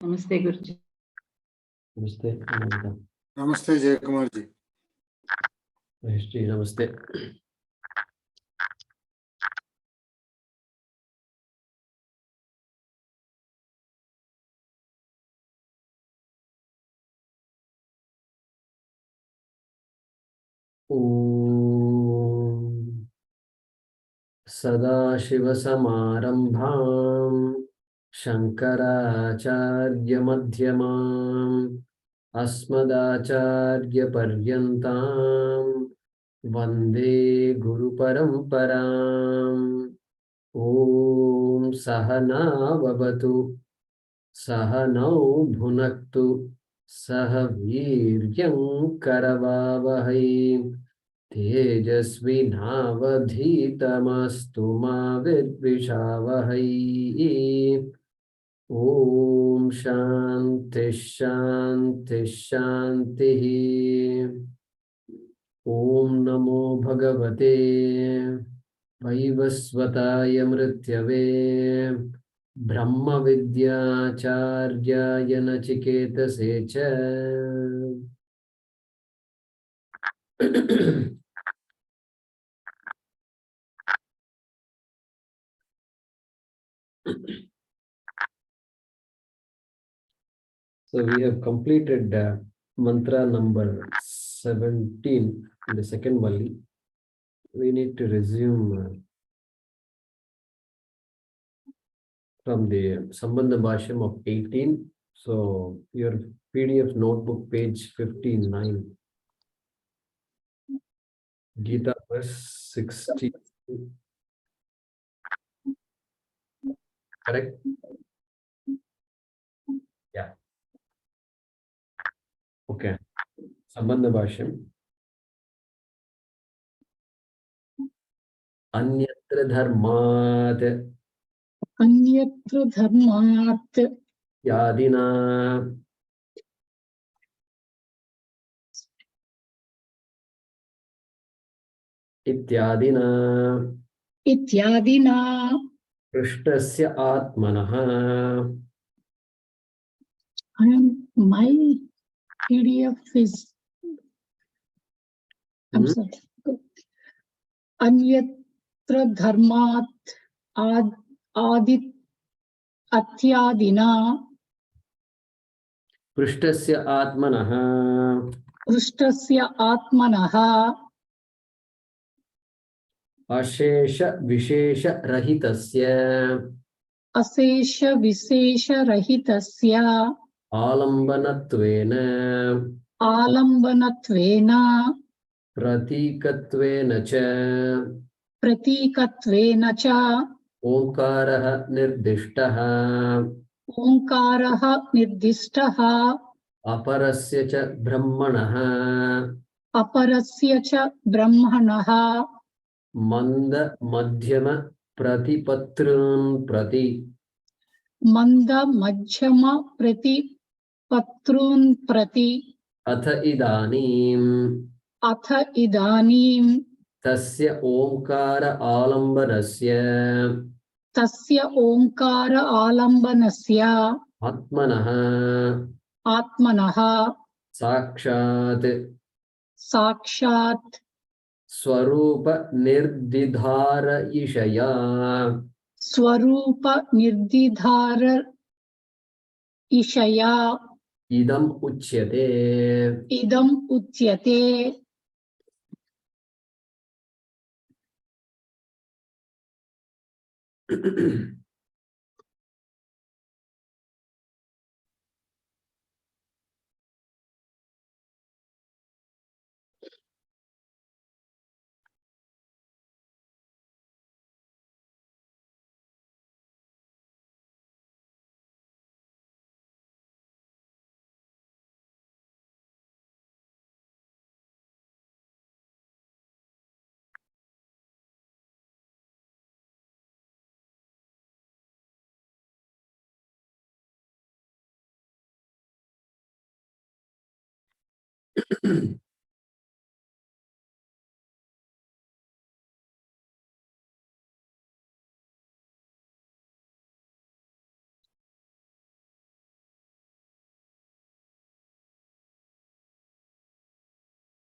Namaste, Guruji. Namaste. Namaste, Jayakumar ji. Namaste. Om Sadashivasamarambham Shankaracharya Madhyamam Asmadacharya Paryantam Vande Guru Paramparam. Om Sahana Vavatu Sahanau Bhunaktu Sahaviryam Karavavahai Tejasvinavadhitamastu ma vidvishavahai. Om Shanti Shanti Shanti. Om Namo Bhagavate Vaivasvataya Mrityave Brahma Vidya Charyaya Nachiketase cha. So we have completed mantra number 17 in the second Valli. We need to resume from the Sambandha Bhaashyam of 18. So your PDF notebook page 59. Gita verse 60. Correct? Yeah. Okay. Sambandha Bhaashyam. Anyatra dharmat Anyatra dharmat yadina ityadina ityadina. Krishtasya atmanaha. My PDF is, I'm sorry. Anyatra dharmat adit atyadina Krishtasya atmanaha. prishtasya atmanaha Ashesha vishesha rahitasya asesha vishesha rahitasya alambanattvena alambanattvena pratīkatvena cha pratīkatvena cha onkaraha nirdishtaha onkaraha nirdishtaha aparasya cha brahmanaha aparasya cha brahmanaha manda madhyama pratipatrun prati manda madhyama prati patrun prati atha idanim atha idanim tasya onkara alambanasya tasya onkara alambanasya atmanaha atmanaha sakshat sakshat swarupa nirdidhara ishaya swarupa nirdidhara ishaya idam uchyate. idam uchyate.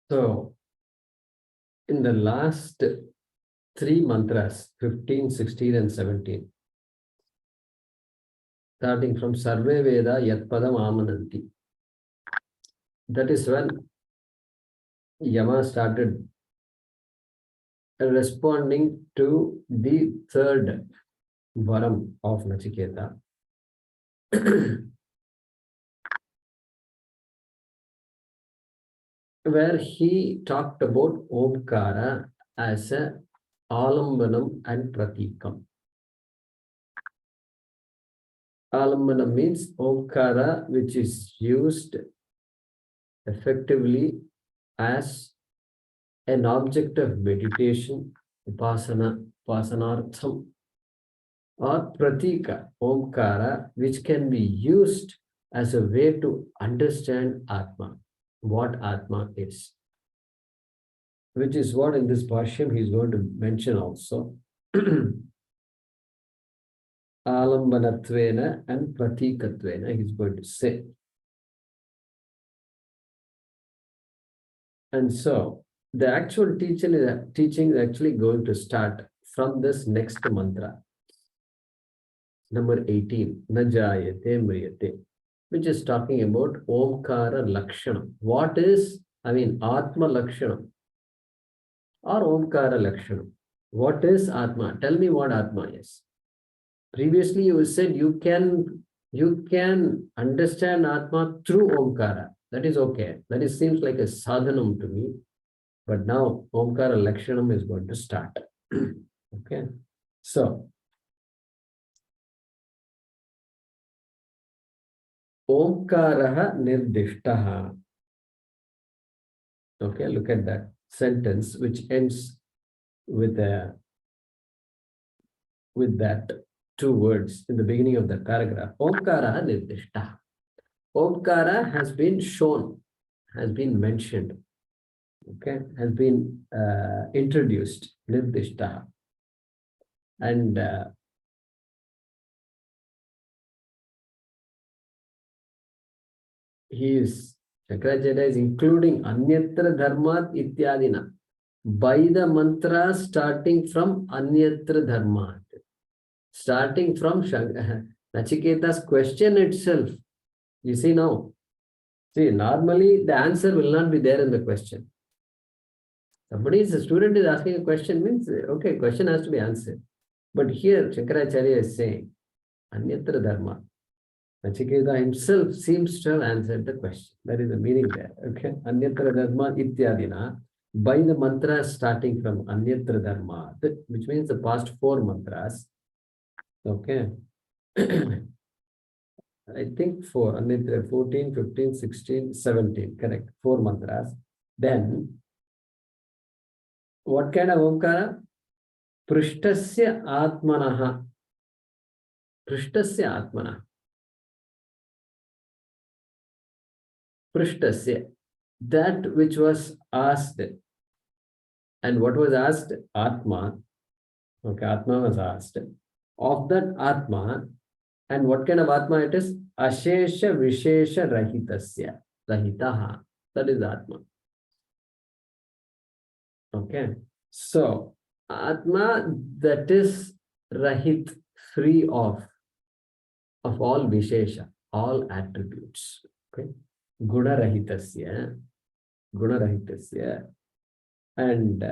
So, in the last three mantras, 15, 16, and 17, starting from Sarve Veda Yatpadam Amananti, that is when Yama started responding to the third varam of Nachiketa. Where he talked about Omkara as a Alambanam and Pratikam. Alambanam means Omkara, which is used effectively as an object of meditation, Upasanartham, or Pratika, Omkara, which can be used as a way to understand Atma, what Atma is. Which is what in this Bhaashyam he is going to mention also. Alambanattvena and Pratikattvena, he is going to say. And so, the actual teaching is actually going to start from this next mantra. Number 18, Najayate Mriyate, which is talking about Omkara Lakshanam. What is, Atma Lakshanam or Omkara Lakshanam? What is Atma? Tell me what Atma is. Previously, you said you can understand Atma through Omkara. That is okay. That seems like a sadhanam to me. But now Omkara Lakshanam is going to start. Okay. So, Omkaraha nirdishtaha. Okay, look at that sentence which ends with that two words in the beginning of the paragraph. Omkaraha nirdishtaha. Omkara has been shown, has been mentioned, okay, has been introduced, nirdishtaha. And Shankaracharya is including Anyatra Dharmat Ityadina by the mantra starting from Anyatra Dharmat. Starting from Nachiketa's question itself. You see now. See, normally the answer will not be there in the question. A student is asking a question, means, okay, question has to be answered. But here Shankaracharya is saying, Anyatra Dharma. Nachiketa himself seems to have answered the question. That is the meaning there. Okay. Anyatra Dharma Ityadina, by the mantra starting from Anyatra Dharma, which means the past four mantras. Okay. I think 14, 15, 16, 17. Correct. 4 mantras. Then, what kind of Omkara? Prishtasya Atmanaha. Prishtasya Atmanaha. Prishtasya. That which was asked. And what was asked? Atma. Okay, Atma was asked. Of that Atma, and what kind of Atma it is? Ashesha Vishesha Rahitasya. Rahitaha. That is Atma. Okay. So, Atma that is Rahit, free of all Vishesha, all attributes. Okay. Guna Rahitasya. Guna Rahitasya. And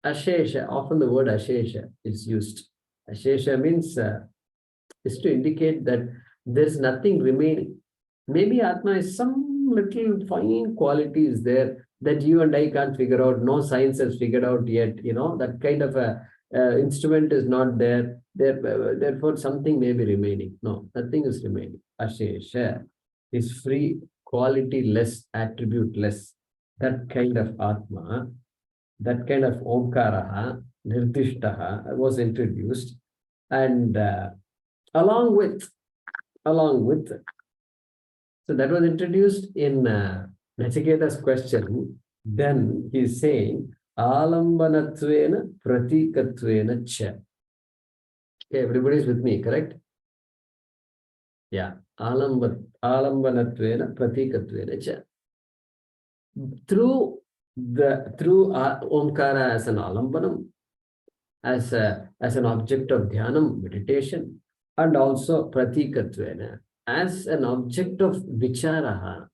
Ashesha, often the word Ashesha is used. Ashesha means is to indicate that there's nothing remaining. Maybe Atma is some little fine qualities there that you and I can't figure out. No science has figured out yet. That kind of a instrument is not there. Therefore, something may be remaining. No, nothing is remaining. Ashesha is free, quality less, attribute less. That kind of Atma, that kind of Omkaraha, Nirdishtaha was introduced, and along with, so that was introduced in Nachiketa's question. Then he is saying, Alambanatvena Pratikattvena cha. Okay, everybody is with me, correct? Yeah, Alambanatvena Pratikattvena cha. through Omkara as an alambanam, as an object of dhyanam, meditation, and also pratikattvena, as an object of vichara,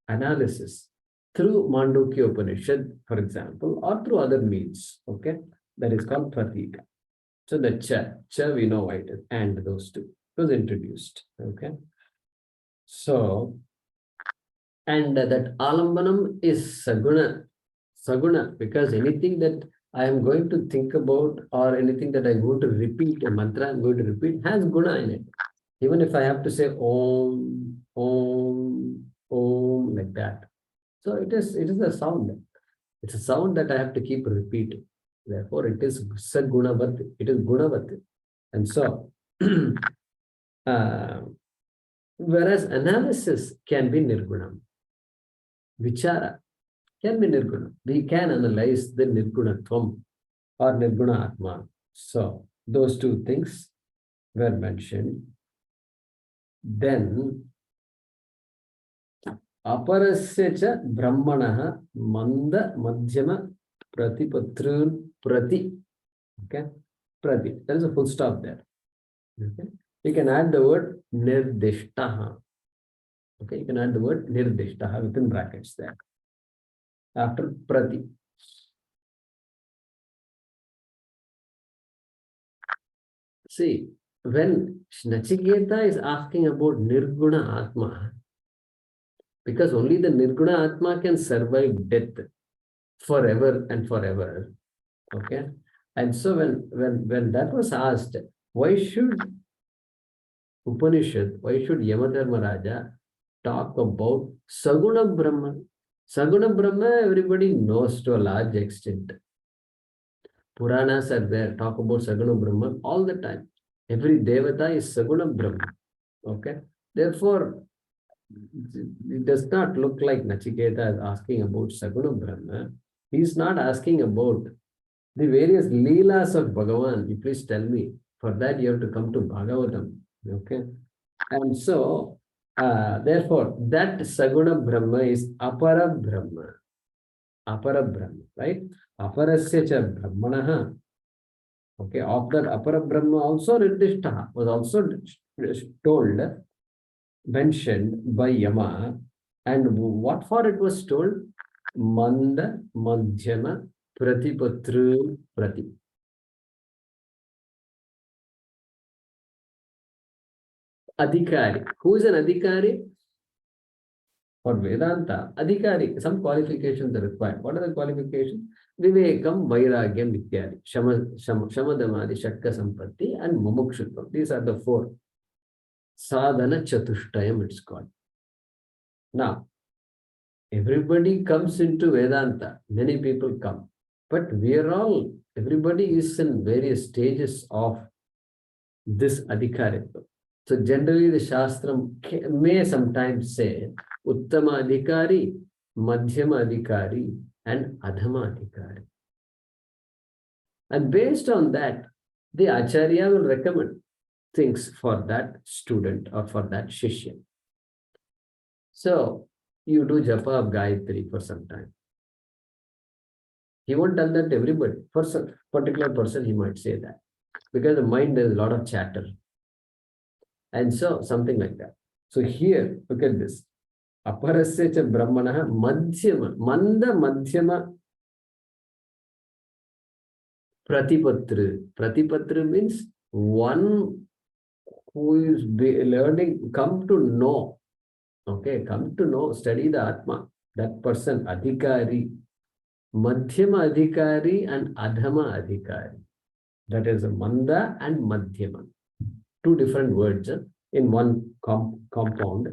analysis, through Mandukya Upanishad, for example, or through other means. Okay, that is called pratika. So the cha we know why it is, and those two was introduced. Okay, so and that alambanam is saguna, because anything that I am going to think about or anything that I go to repeat, a mantra I'm going to repeat, has guna in it. Even if I have to say om, om, om, like that. So it is a sound. It's a sound that I have to keep repeating. Therefore, it is sagunavati. It is gunavati. And so, whereas analysis can be nirgunam. Vichara can be nirguna. We can analyze the nirgunatvam or nirguna atma. So those two things were mentioned. Then aparasya cha brahmanaha manda madhyama pratipatrun prati. Okay, prati. There is a full stop there. Okay, you can add the word nirdishtaha. Okay, you can add the word nirdishtaha within brackets there. After prati. See, when Nachiketa is asking about Nirguna Atma, because only the Nirguna Atma can survive death forever and forever. Okay. And so when that was asked, why should Upanishad, why should Yamadharmaraja talk about Saguna Brahma? Saguna Brahma, everybody knows to a large extent. Puranas are there, talk about Saguna Brahman all the time. Every Devata is Saguna Brahman. Okay. Therefore, it does not look like Nachiketa is asking about Saguna Brahma. He is not asking about the various Leelas of Bhagavan. You please tell me. For that, you have to come to Bhagavatam. Okay. And so, therefore, that Saguna Brahma is Apara Brahma. Apara Brahma, right? Aparasya cha Brahmanaha. Okay, of that Apara Brahma also Nirdishtaha was also told, mentioned by Yama. And what for it was told? Manda, Madhyama, Pratipatru, Prati. Adhikari. Who is an Adhikari? For Vedanta, Adhikari, some qualifications are required. What are the qualifications? Vivekam, Vairagyam, Ityadi, Shamadamadi, Shakka Sampatti, and Mumukshutvam. These are the four. Sadhana Chatushtayam, it's called. Now, everybody comes into Vedanta. Many people come. But everybody is in various stages of this Adhikaritva. So generally the Shastram may sometimes say Uttama Adhikari, Madhyama Adhikari, and Adhama Adhikari. And based on that, the Acharya will recommend things for that student or for that Shishya. So you do Japa of Gayatri for some time. He won't tell that to everybody. For some particular person, he might say that. Because the mind, there's a lot of chatter. And so, something like that. So here, look at this. Aparasya cha brahmanaha madhyama, manda madhyama pratipatru. Pratipatru means one who is learning, come to know. Okay, come to know, study the Atma. That person, Adhikari. Madhyama Adhikari and Adhama Adhikari. That is a Manda and Madhyama. Two different words in one compound.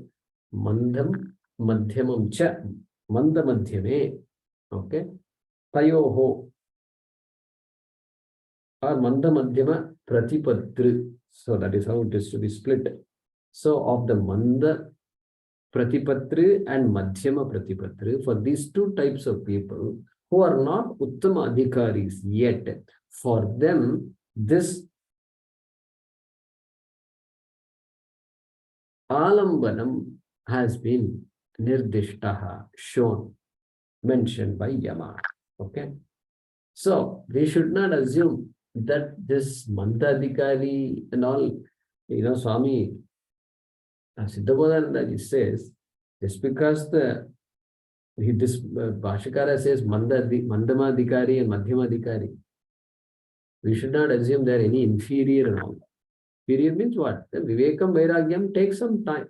Mandam Madhyamam cha. Manda Madhyame. Okay. Tayoho. Or Manda Madhyama Pratipatru. So that is how it is to be split. So of the Manda Pratipatru and Madhyama Pratipatru, for these two types of people who are not Uttama Adhikaris yet, for them, this Alambanam has been nirdishtaha, shown, mentioned by Yama. Okay. So we should not assume that this Mandadikari and all, Swami Siddhabodananda says, just because this Bhashyakara says Mandamadikari and Madhyamadikari, we should not assume they are any inferior and all. Inferior means what? The Vivekam Vairagyam takes some time.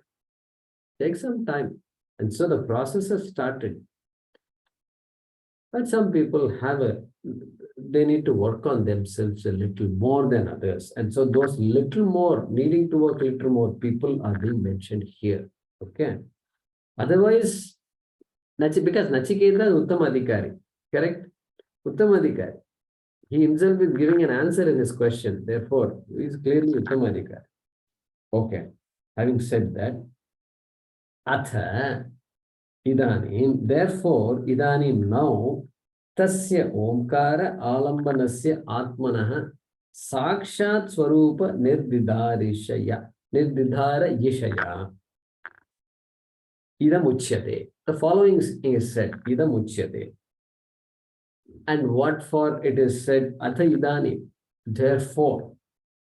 Takes some time. And so the process has started. But some people they need to work on themselves a little more than others. And so those little more, needing to work a little more, people are being mentioned here. Okay. Otherwise, because Nachiketa is Uttamadikari. Correct? Uttamadikari. He himself is giving an answer in his question. Therefore, he is clearly Uttamadikari. Okay. Having said that, Atha Idanim, therefore, Idanim now, Tasya Omkara Alambanasya Atmanaha Sakshat Swarupa Nirdidara Yishaya Idam Uchyate. The following is said, Idam Uchyate. And what for it is said, Atha Idanim, therefore.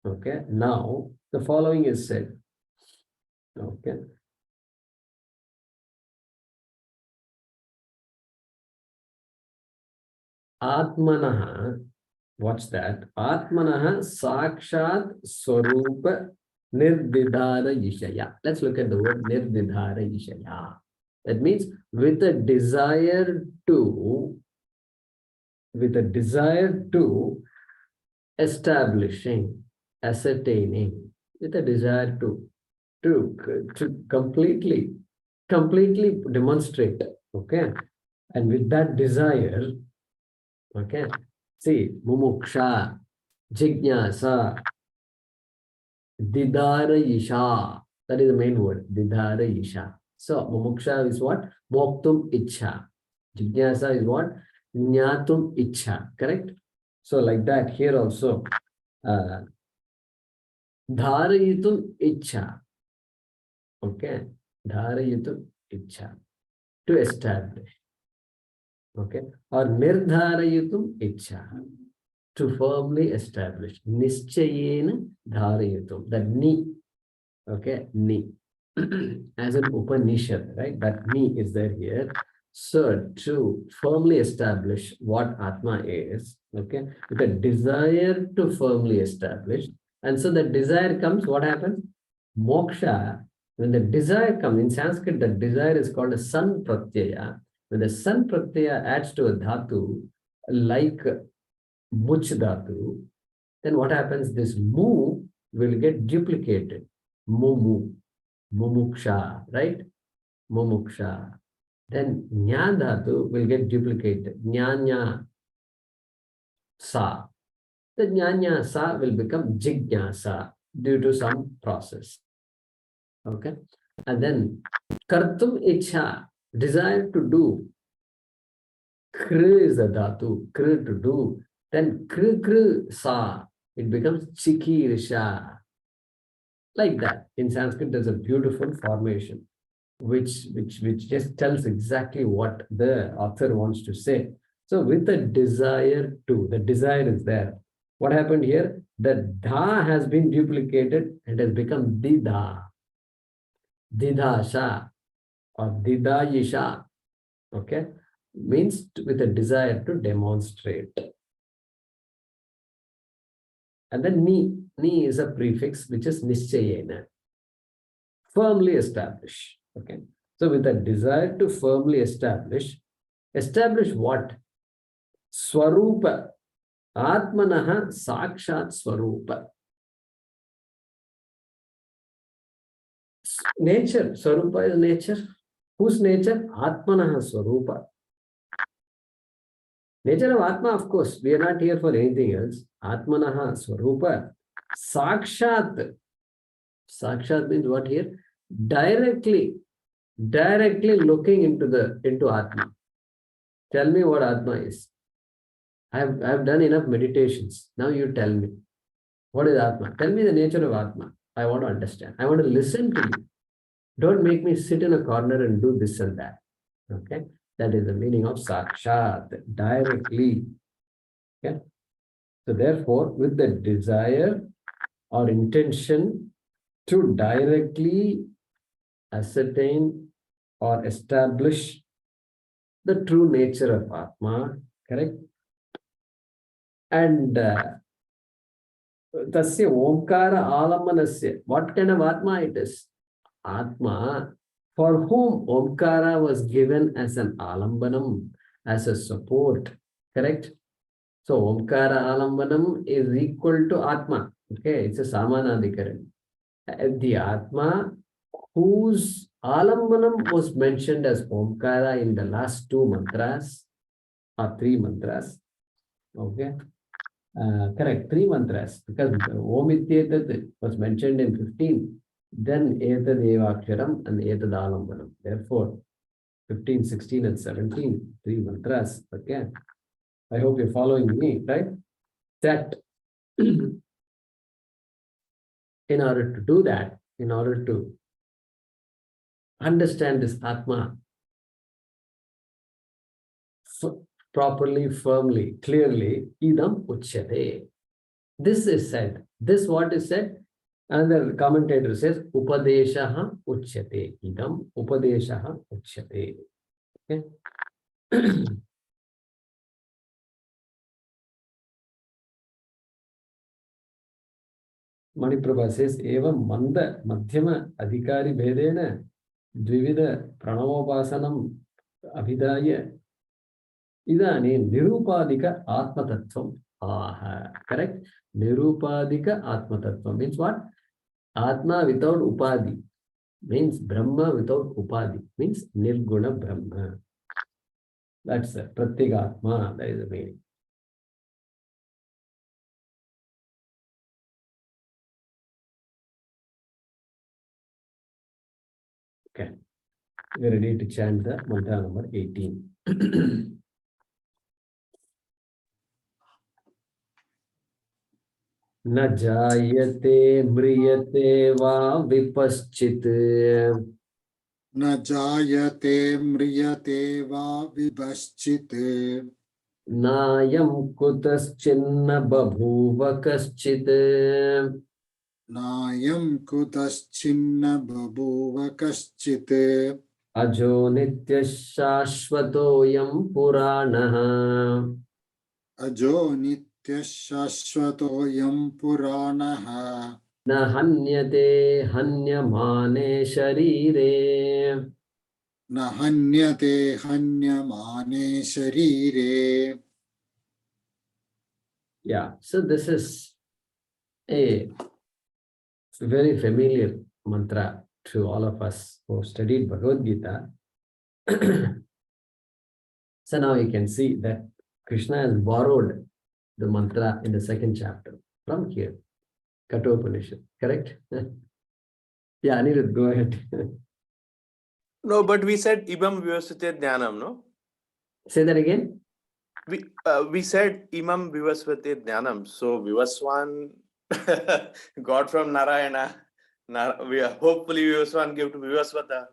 Okay, now the following is said. Okay. Atmanaha, what's that? Atmanaha Sakshat Swarupa Nirdidara Yishaya. Let's look at the word Nirdidara Yishaya. That means with a desire to establishing, ascertaining, with a desire to completely demonstrate. Okay. And with that desire, okay, see, mumuksha, jignasa, didara that is the main word, didara. So, mumuksha is what? Moktum ichha. Jignasa is what? Jnatum ichha. Correct? So, like that, here also, dharayitum ichha. Okay? Dharayitum ichha. To establish. Okay, or nirdharayatum ichha, to firmly establish. Nischayena dharayatum, that ni, okay, ni, as an Upanishad, right? That ni is there here. So to firmly establish what Atma is, okay, with a desire to firmly establish. And so the desire comes, what happens? Moksha, when the desire comes, in Sanskrit, the desire is called a san pratyaya. When the san pratyaya adds to a dhatu, like much dhatu, then what happens? This mu will get duplicated. Mumu, mumuksha, right? Mumuksha. Then nya dhatu will get duplicated. Nya sa. The nya sa will become jignasa due to some process. Okay. And then kartum ichha, desire to do. Kr is the dhatu, kr to do. Then kr sa, it becomes chiki risha. Like that. In Sanskrit, there's a beautiful formation which just tells exactly what the author wants to say. So with the desire to, the desire is there. What happened here? The dha has been duplicated and has become didha. Didhasha or didayisha. Okay, means with a desire to demonstrate. And then ni is a prefix which is nischayena, firmly establish. Okay, so with a desire to firmly establish what? Swarupa, Atmanaha Sakshat Swarupa. Nature, Swarupa is nature. Whose nature? Atmanaha Swarupa. Nature of Atma, of course, we are not here for anything else. Atmanaha Swarupa. Sakshat. Sakshat means what here? Directly looking into Atma. Tell me what Atma is. I have done enough meditations. Now you tell me. What is Atma? Tell me the nature of Atma. I want to understand. I want to listen to you. Don't make me sit in a corner and do this and that. Okay, that is the meaning of sakshat, directly. Okay, so therefore, with the desire or intention to directly ascertain or establish the true nature of Atma, correct? And tasya omkara alamanasya, what kind of Atma it is? Atma, for whom omkara was given as an alambanam, as a support, correct? So omkara alambanam is equal to Atma. Okay, it's a samanadikaran. The Atma whose alambanam was mentioned as omkara in the last two mantras or three mantras. Okay, correct, three mantras, because Om Ityetat was mentioned in 15, then Etad Evaksharam and Etad Alambanam. Therefore, 15, 16, and 17, three mantras. Okay, I hope you're following me, right? That in order to do that, in order to understand this Atma properly, firmly, clearly, idam uchyate. This is said. This what is said? Another commentator says, upadeshaha uchyate. Idam upadeshaha uchyate. Okay. Maniprabha says, eva manda madhyama adhikari bhedena dvivida pranavopasanam abhidaya idani nirupadika atmatattvam. Correct? Nirupadika atmatattvam means what? Atma without upadi means Brahma without upadi means nirguna Brahma. That's it. Pratyagatma, that is the meaning. Okay. We're ready to chant the mantra number 18. न जायते म्रियते वा विपश्चित् न जायते म्रियते वा विपश्चित् नायं कुतश्चिन्न बभूव कश्चित् नायं कुतश्चिन्न बभूव कश्चित् अजो नित्यः शाश्वतोऽयं पुराणः अजो नित्यः शाश्वतोऽयं पुराणः न हन्यते हन्यमाने शरीरे न हन्यते हन्यमाने शरीरे. Yeah, so this is a very familiar mantra to all of us who studied Bhagavad Gita. So now you can see that Krishna has borrowed the mantra in the second chapter from here, Kathopanishad, correct? Yeah, Anirudh, go ahead. No, but we said imam vivasvate jnanam, no? Say that again. We said imam vivasvate jnanam. So Vivaswan got from Narayana. Hopefully Vivaswan gave to Vivasvata.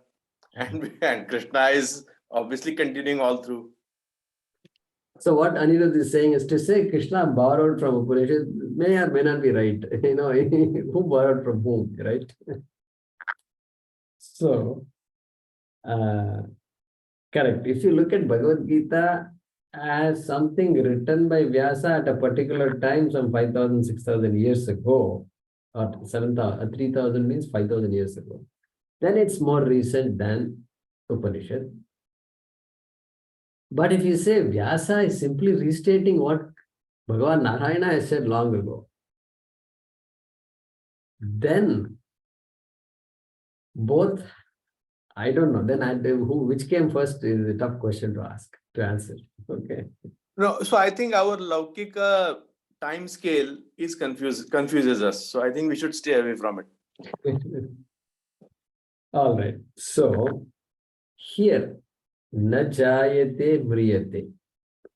And Krishna is obviously continuing all through. So what Anirudh is saying is to say Krishna borrowed from Upanishad may or may not be right. You know, who borrowed from whom, right? So, correct. If you look at Bhagavad Gita as something written by Vyasa at a particular time, some 5,000, 6,000 years ago, or 7,000, 3,000 means 5,000 years ago, then it's more recent than Upanishad. But if you say Vyasa is simply restating what Bhagavan Narayana has said long ago, then both, I don't know, then which came first is a tough question to ask, to answer. Okay. No, so I think our Laukika time scale is confuses us. So I think we should stay away from it. All right. So here, na jayate mriyate.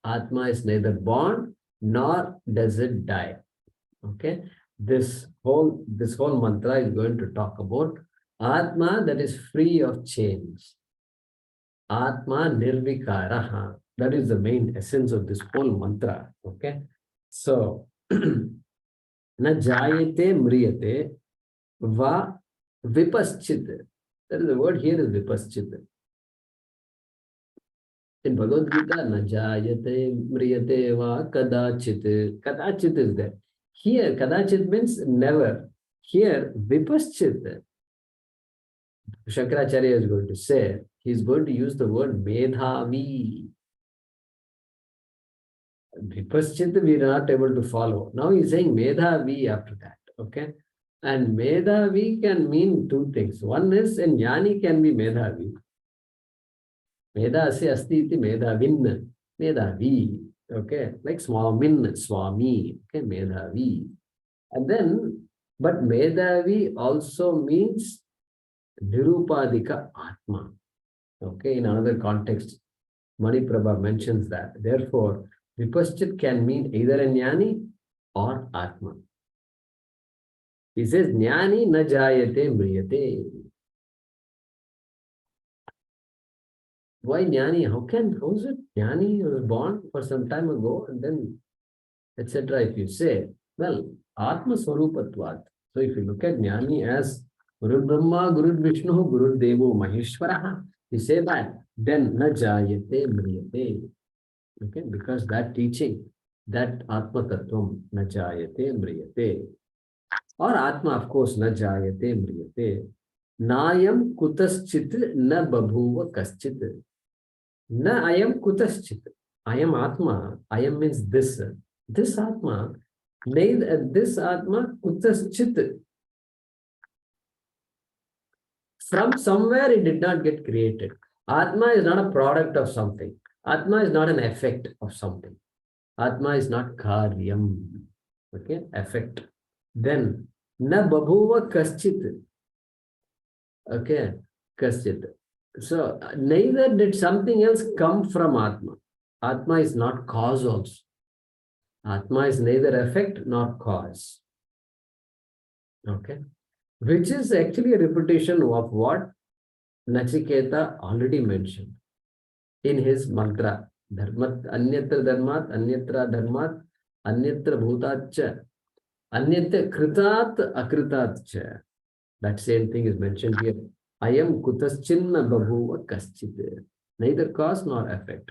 Atma is neither born nor does it die. Okay. This whole mantra is going to talk about Atma, that is free of change. Atma nirvikaraha. That is the main essence of this whole mantra. Okay. So, na jayate mriyate va vipaschit. That is the word here is vipaschit. In Bhagavad Gita, na jayate mriyate va kadachit. Kadachit is there. Here, kadachit means never. Here, vipaschit. Shankaracharya is going to say, he is going to use the word medhavi. Vipaschit we are not able to follow. Now he is saying medhavi after that. Okay. And medhavi can mean two things. One is a jnani can be medhavi. Meda asya asti iti medhavin. Medhavi. Okay. Like swamin, swami. Okay. Medhavi. And then, but medhavi also means nirupadika atma. Okay. In another context, Maniprabha mentions that. Therefore, vipaschit can mean either a jnani or atma. He says, jnani na jayate mriyate. Why jnani? How is it? Jnani was born for some time ago and then, etc. If you say, well, atma swarupatvat. So if you look at jnani as Guru Brahma, Guru Vishnu, Guru Devo Maheshwaraha, you say that, then na jayate mriyate. Okay, because that teaching, that Atma Tattvam na jayate mriyate. Or Atma, of course, na jayate mriyate. Nayam kutaschit na babhuva kaschit. Na ayam kutaschit. I am Atma. I am means this. This Atma, this Atma kutaschit. From somewhere it did not get created. Atma is not a product of something. Atma is not an effect of something. Atma is not karyam. Okay, effect. Then, na babhuva kaschit. Okay, kaschit. So, neither did something else come from Atma. Atma is not cause also. Atma is neither effect nor cause. Okay, which is actually a repetition of what Nachiketa already mentioned in his mantra. Dharmat, anyatra dharmat, anyatra dharmat, anyatra bhutatcha, anyatra kritat akritatcha. That same thing is mentioned here. I am kutaschinna babhuva kaschit. Neither cause nor effect.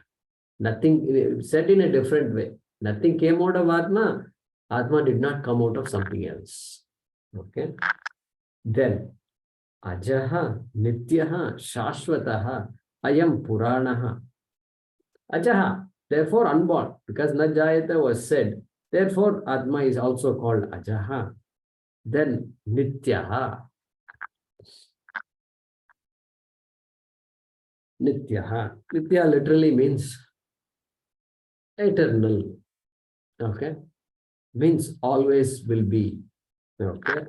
Nothing, said in a different way. Nothing came out of Atma. Atma did not come out of something else. Okay. Then, ajaha, nityaha, shashvataha, ayam puranaha. Ajaha, therefore unborn, because na jayata was said. Therefore, Atma is also called ajaha. Then, nityaha. Nityaha. Nitya literally means eternal. Okay. Means always will be. Okay.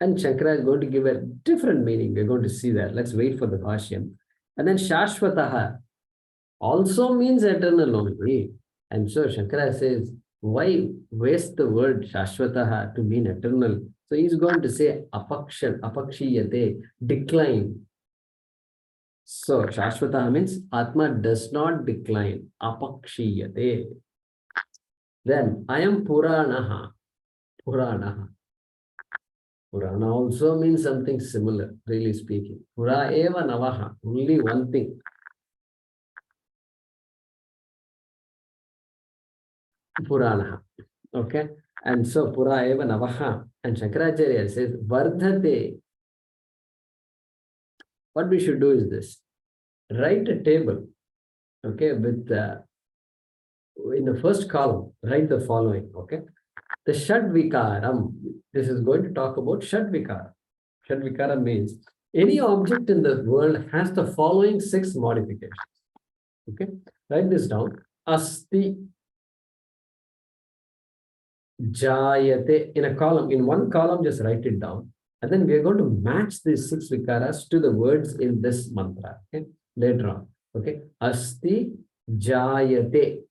And Shankara is going to give a different meaning. We're going to see that. Let's wait for the Bhaashyam. And then Shashvataha also means eternal only. And so Shankara says, why waste the word Shashvataha to mean eternal? So he's going to say apakshiyate, decline. So Shashvataha means Atma does not decline. Apakshiyate. Then I am Puranaha. Puranaha. Purana also means something similar, really speaking. Pura eva navaha, only one thing. Purana. Okay. And so Pura eva navaha. And Shankaracharya says, Vardhate. What we should do is this. Write a table. Okay. With in the first column, write the following. Okay. The Shadvikaram. This is going to talk about Shadvikara. Shadvikara means any object in the world has the following 6 modifications. Okay. Write this down. Asti. Jayate, in a column, in one column, just write it down. And then we are going to match these 6 vikaras to the words in this mantra. Okay, later on. Okay, Asti Jayate.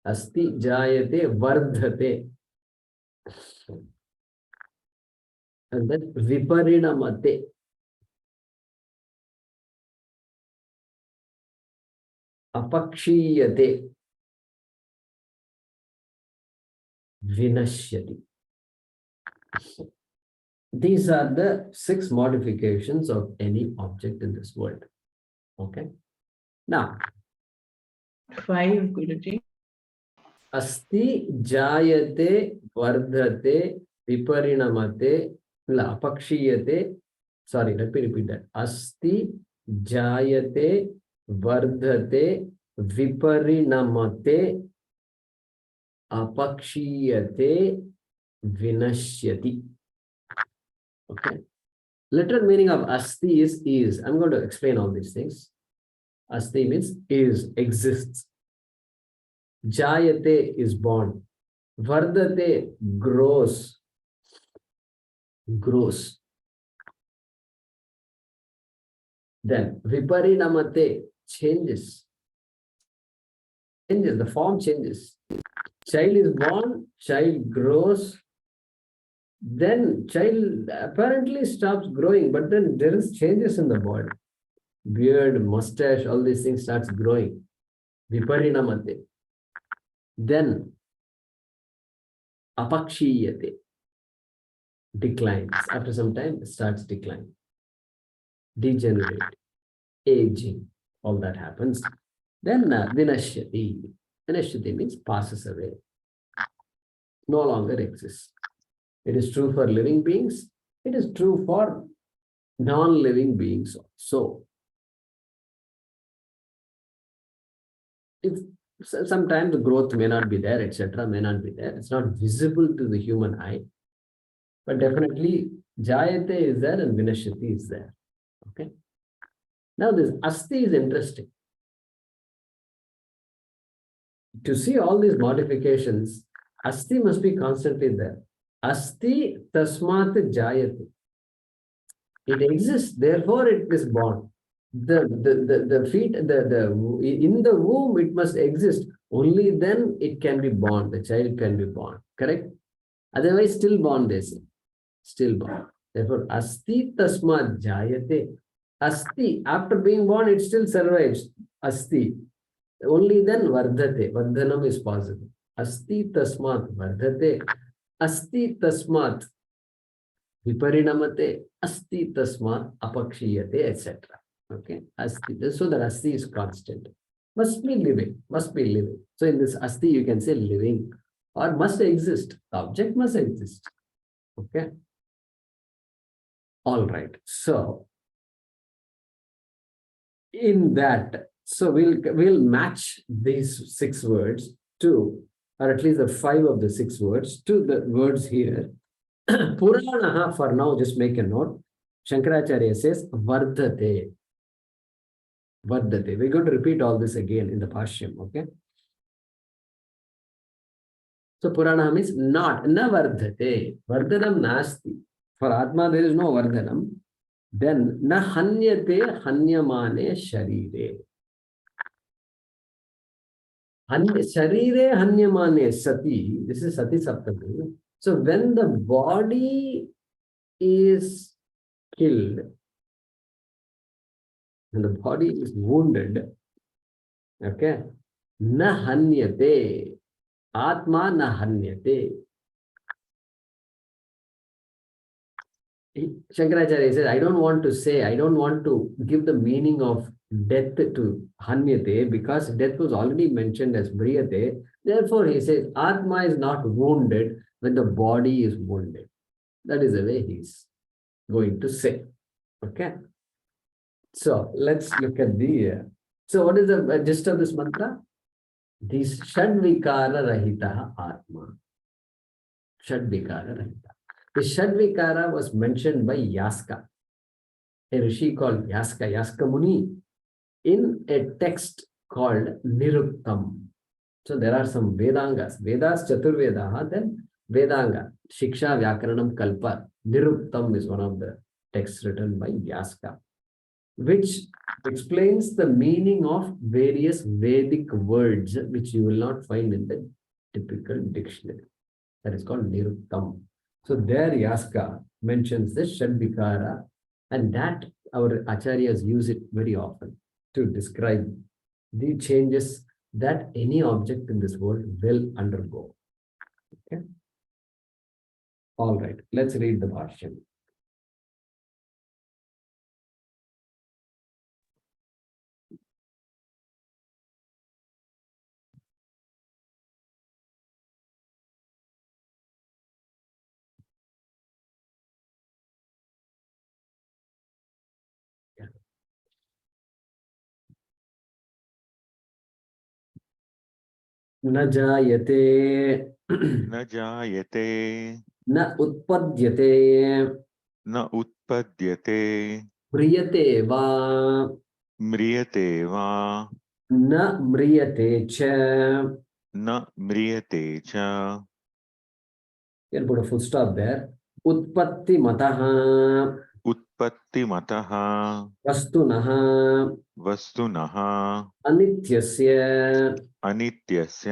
Asti Jayate Vardhate. And then viparinamate. Apakshiyate. Vinashyati. These are the 6 modifications of any object in this world. Okay. Now, 5, Guruji. Asti jayate vardhate viparinamate apakshiyate. Sorry, let me repeat that. Asti jayate vardhate viparinamate apakshiyate vinashyati. Okay. Literal meaning of asti is. I'm going to explain all these things. Asti means is, exists. Jayate is born. Vardate, grows. Grows. Then viparinamate, changes. Changes, the form changes. Child is born, child grows. Then child apparently stops growing, but then there is changes in the body. Beard, mustache, all these things starts growing. Viparinamate. Then apakshiyate, declines. After some time, it starts declining. Degenerate, aging, all that happens. Then vinashyati. Vinashyati means passes away. No longer exists. It is true for living beings. It is true for non-living beings also. If sometimes the growth may not be there, etc., may not be there. It's not visible to the human eye. But definitely, jayate is there and vinashyati is there. Okay. Now this asti is interesting. To see all these modifications, asti must be constantly there. Asti tasmat jayate. It exists, therefore it is born. The feet, in the womb it must exist. Only then it can be born. The child can be born. Correct? Otherwise, stillborn, they say. Stillborn. Therefore, asti tasmat jayate. Asti, after being born, it still survives. Asti. Only then vardhate. Vardhanam is possible. Asti tasmat vardhate. Asti tasmat viparinamate. Asti tasmat apakshiyate, etc. Okay. Asti. So that asti is constant. Must be living. Must be living. So in this asti, you can say living or must exist. The object must exist. Okay. All right. So in that, so we'll match these 6 words to, or at least the 5 of the 6 words to the words here. Puranaha, for now, just make a note. Shankaracharya says vardhate. Vardhate. We're going to repeat all this again in the Bhaashyam. Okay. So Puranaha means not, na vardhate. Vardhanam nasti. For Atma, there is no vardhanam. Then na hanyate hanyamane sharire. Sharire hanyamane sati. This is sati saptami. So when the body is killed, when the body is wounded, okay, na hanyate. Atma na hanyate. Shankaracharya says, I don't want to give the meaning of death to hanyate because death was already mentioned as briyate. Therefore, he says, Atma is not wounded when the body is wounded. That is the way he's going to say. Okay. So let's look at the. So what is the gist of this mantra? This Shadvikara Rahita Atma. Shadvikara Rahita. The Shadvikara was mentioned by Yaska, a rishi called Yaska Muni, in a text called Niruktam. So there are some Vedangas. Vedas Chaturvedaha, then Vedanga, Shiksha, Vyakaranam, Kalpa. Niruktam is one of the texts written by Yaska, which explains the meaning of various Vedic words which you will not find in the typical dictionary. That is called niruktam. So there Yaska mentions the Shadvikara, and that our acharyas use it very often to describe the changes that any object in this world will undergo. Okay. All right, let's read the Bhaashyam. न जायते न जायते न उत्पद्यते न उत्पद्यते म्रियते वा म्रियते वा न म्रियते च. न म्रियते च. You can put a full stop there. Utpatti mataha उत्पत्तिमतः vastunah वस्तुनः anityasya अनित्यस्य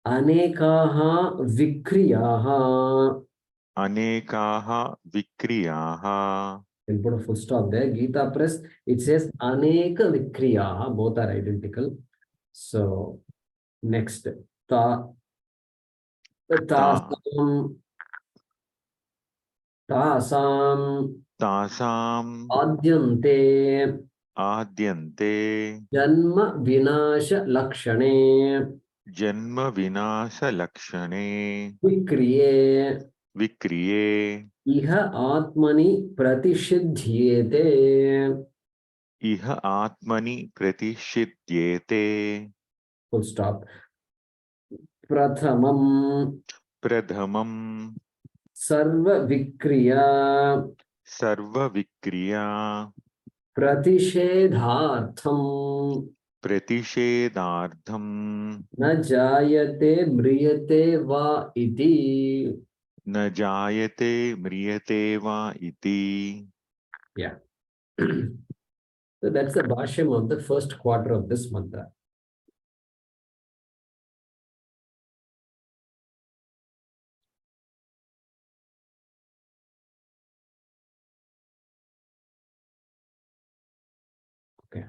anekaha vikriyaha. अनेकाः विक्रियाः. You can put a full stop there. Gita Press, it says aneka vikriyaha. Both are identical. So next, tasam तासाम् adyante आद्यन्ते janma vinasha lakshane जन्म विनाशलक्षणे vikriye विक्रिये iha atmani pratishiddhyete. इह आत्मनि प्रतिषिध्येते. Full stop. Prathamam प्रथमं sarva vikriya सर्वविक्रिया pratishedhartham प्रतिषेधार्थं na jayate mriyate va iti. न जायते म्रियते वा इति. Yeah. So that's the Bhaashyam of the first quarter of this mantra. Okay.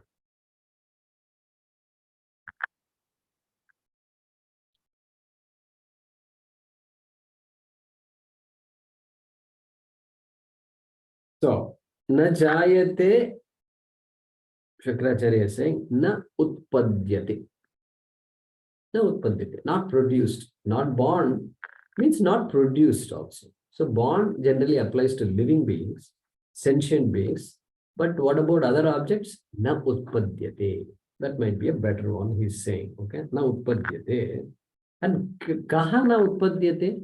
So, na jayate, Shankaracharya is saying, na utpadyate. Na utpadyate, not produced, not born, means not produced also. So, born generally applies to living beings, sentient beings. But what about other objects? Na utpadyate. That might be a better one, he's saying. Okay, na utpadyate. And kaha na utpadyate?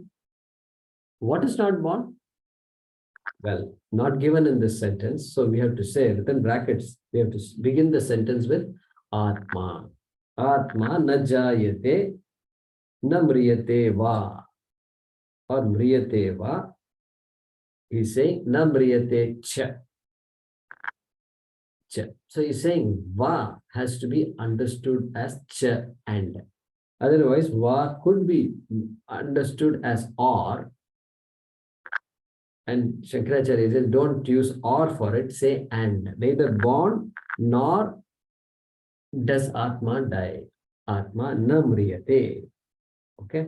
What is not born? Well, not given in this sentence. So we have to say within brackets, we have to begin the sentence with Atma. Atma na jayate na mriyate va. Or mriyate va. He's saying na mriyate cha. Cha. So he's saying va has to be understood as cha and. Otherwise, va could be understood as or. And Shankaracharya says, don't use or for it, say and. Neither born nor does Atma die. Atma na mriyate. Okay.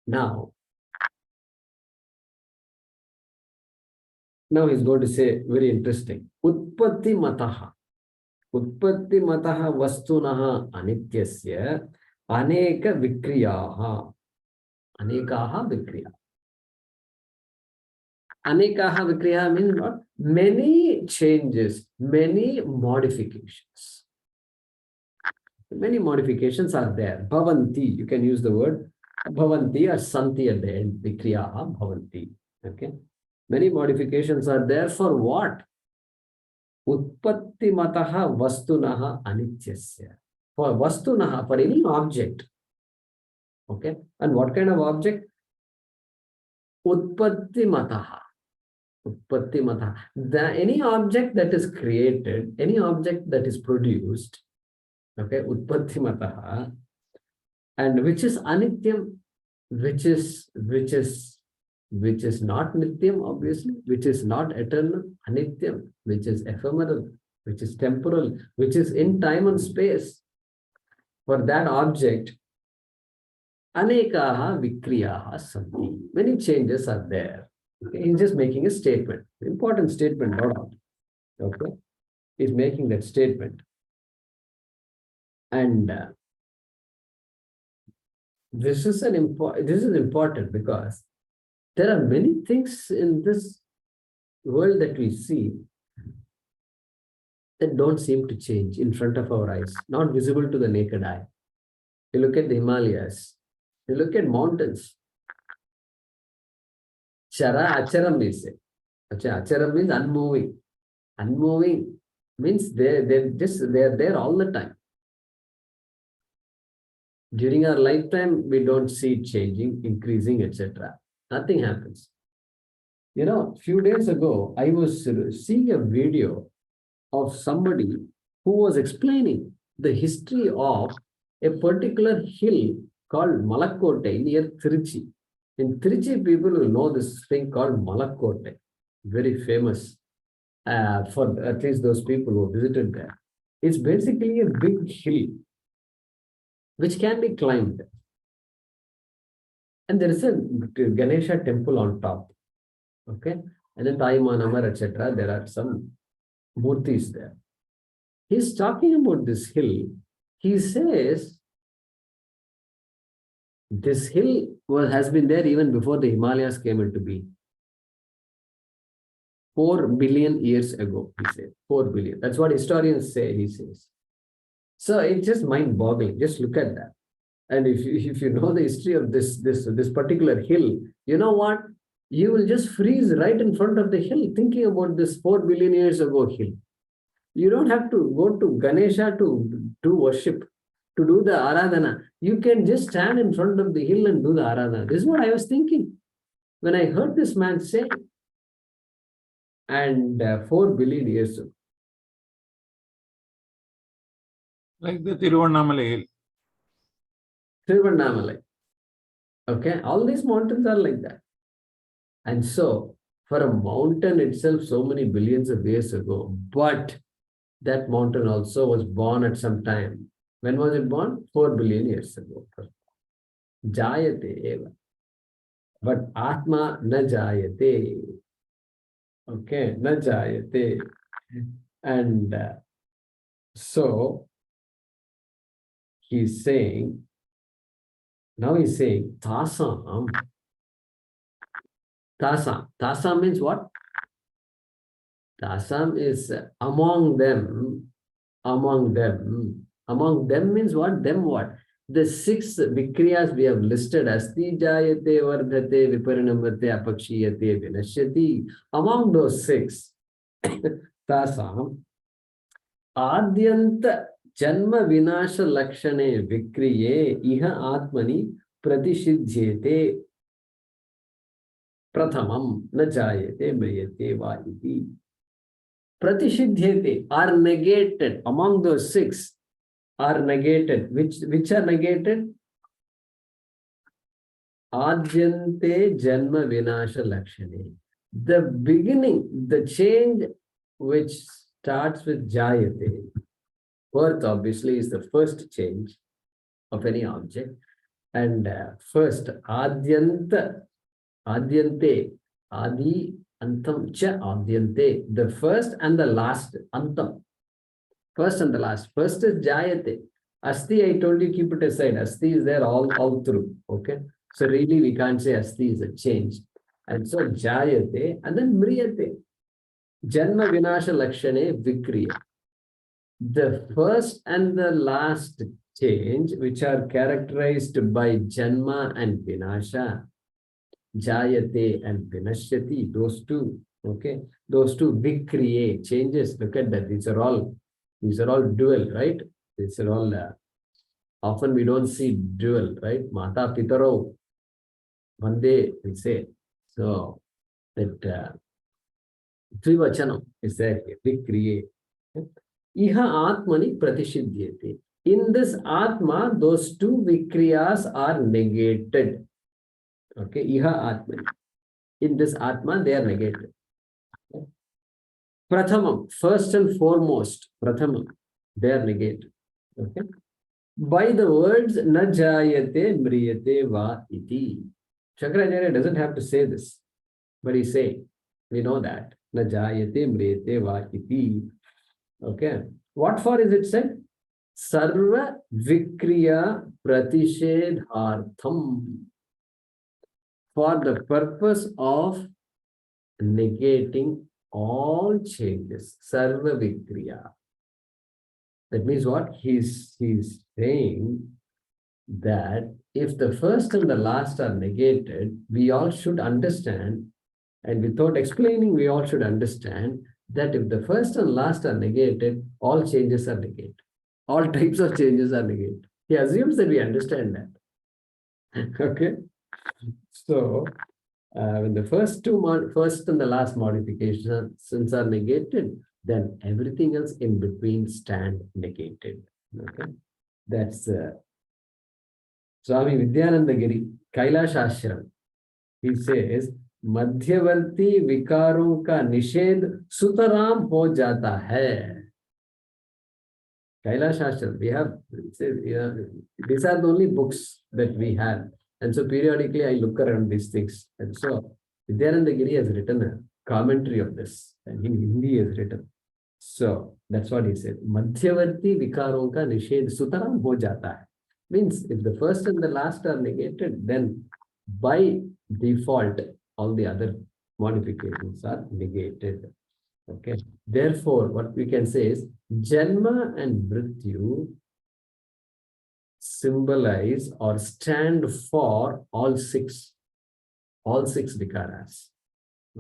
Now he's going to say very interesting. Utpatti mataha. Utpatti mataha vastunaha anityasya aneka vikriyaha. Anekaha vikriya. Anekaha vikriya means what? Many changes, many modifications. Many modifications are there. Bhavanti, you can use the word Bhavanti or Santi at the end. Vikriyaha Bhavanti. Okay. Many modifications are there for what? Utpatti mataha vastunaha anityasya. For vastunaha, for any object. Okay. And what kind of object? Utpatti mataha. Utpatti mataha. Any object that is created, any object that is produced, okay, utpatti mataha, And which is anityam, which is not nityam, obviously, which is not eternal, anityam, which is ephemeral, which is temporal, which is in time and space. For that object, anekaha vikriyaha santi. Many changes are there. Okay? He's just making a statement. Important statement, no doubt. Okay? He's making that statement. And this is important because there are many things in this world that we see that don't seem to change in front of our eyes, not visible to the naked eye. You look at the Himalayas, you look at mountains. Chara acharam means it. Acharam means unmoving. Unmoving means they're there all the time. During our lifetime, we don't see it changing, increasing, etc. Nothing happens. You know, a few days ago, I was seeing a video of somebody who was explaining the history of a particular hill called Malakkote near Trichy. In Trichy, people will know this thing called Malakkote, very famous for at least those people who visited there. It's basically a big hill which can be climbed. And there is a Ganesha temple on top. Okay. And then Taimanamar, etc. There are some murtis there. He's talking about this hill. He says this hill has been there even before the Himalayas came into being. 4 billion years ago, he said. 4 billion. That's what historians say, he says. So it's just mind-boggling. Just look at that. And if you know the history of this particular hill, you know what? You will just freeze right in front of the hill thinking about this 4 billion years ago hill. You don't have to go to Ganesha to do worship, to do the Aradhana. You can just stand in front of the hill and do the Aradhana. This is what I was thinking when I heard this man say. And 4 billion years ago. Like the Tiruvannamalai hill. Tiruvannamalai. Okay, all these mountains are like that. And so, for a mountain itself, so many billions of years ago, but that mountain also was born at some time. When was it born? 4 billion years ago. Jayate eva. But Atma na jayate. Okay, na jayate. And so, he's saying, tasam. Tasam. Tasam means what? Tasam is among them. Among them. Among them means what? Them what? The 6 vikriyas we have listed as Asti Jayate, Vardhate, Viparinamate, Apakshiyate, Vinashyati. Among those 6, Tasam, Adyanta Janma Vinasha Lakshane Vikriye Iha Atmani Pratishidhyete Prathamam Na Jayate Mriyate Vaiti. Pratishidhyete are negated. Among those 6 are negated. Which are negated? Adyante Janma Vinasha Lakshane. The beginning, the change which starts with Jayate. Birth obviously is the first change of any object. And first, Adyanta, Adyante, Adi, Antam, Cha, Adyante. The first and the last, Antam. First and the last. First is Jayate. Asti, I told you, keep it aside. Asti is there all through. Okay. So really, we can't say Asti is a change. And so Jayate and then Mriyate. Janma Vinasha Lakshane Vikriya. The first and the last change, which are characterized by Janma and Vinasha, Jayate and Vinashyati, those two, okay, those two Vikriye changes. Look at that. These are all dual, right? These are all, often we don't see dual, right? Mata Pitaro, one day we say. So that Trivachanam is there, Vikriye. Iha Atmani Pratishidhyate. In this Atma, those two Vikriyas are negated. Okay, Iha Atma. In this Atma, they are negated. Prathamam, first and foremost, Prathamam, they are negated. Okay. By the words na jayate mriyate va iti. Shankaracharya doesn't have to say this, but he's saying, we know that. Na jayate mriyate va iti. Okay. What for is it said? Sarva vikriya pratishedhartham. For the purpose of negating all changes. Sarva vikriya. That means what? He's saying that if the first and the last are negated, we all should understand, and without explaining, we all should understand that if the first and last are negated, all changes are negated. All types of changes are negated. He assumes that we understand that. Okay? So, when the first and the last modifications are negated, then everything else in between stand negated. Okay, that's Swami Vidyanandagiri, Kailash Ashram. He says, Madhyavarti vikaron ka nishedh sutaram ho jata hai. Kailash Ashram, we have, these are the only books that we have. And so periodically I look around these things. And so Vidyanandagiri has written a commentary of this, and in Hindi has written. So that's what he said. Madhyavarti vikaron ka nishedh sutaram ho jata hai. Means if the first and the last are negated, then by default, all the other modifications are negated. Okay. Therefore, what we can say is Janma and Mrityu symbolize or stand for all six vikaras.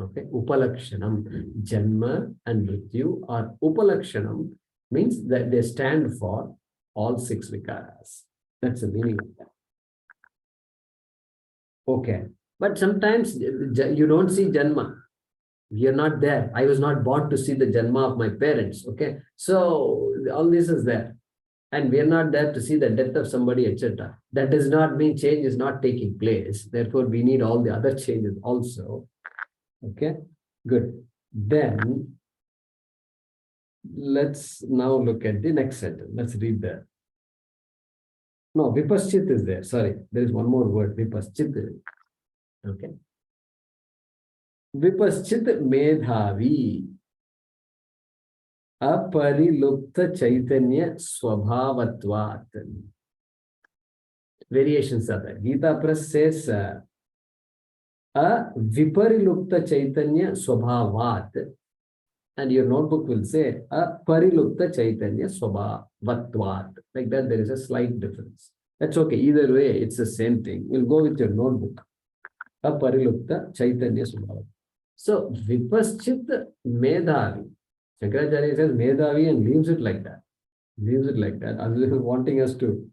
Okay, Upalakshanam, Janma and Mrityu or Upalakshanam means that they stand for all six vikaras. That's the meaning of that. Okay, but sometimes you don't see Janma. We are not there. I was not born to see the Janma of my parents. Okay, so all this is there. And we are not there to see the death of somebody, etc. That does not mean change is not taking place. Therefore, we need all the other changes also. Okay, good. Then, let's now look at the next sentence. Let's read that. No, Vipaschit is there. Sorry, there is one more word, Vipaschit. Okay. Vipaschit medhavi. Aparilupta Chaitanya Swabhavatvat. Variations are there. Gita Press says a Viparilupta Chaitanya Swabhavat, and your notebook will say a Parilupta Chaitanya Swabhavatvat. Like that, there is a slight difference. That's okay. Either way, it's the same thing. We'll go with your notebook. A Parilupta Chaitanya Swabhavat. So Vipaschit Medhavi. Shankaracharya says Medhavi and leaves it like that. Leaves it like that, as if wanting us to.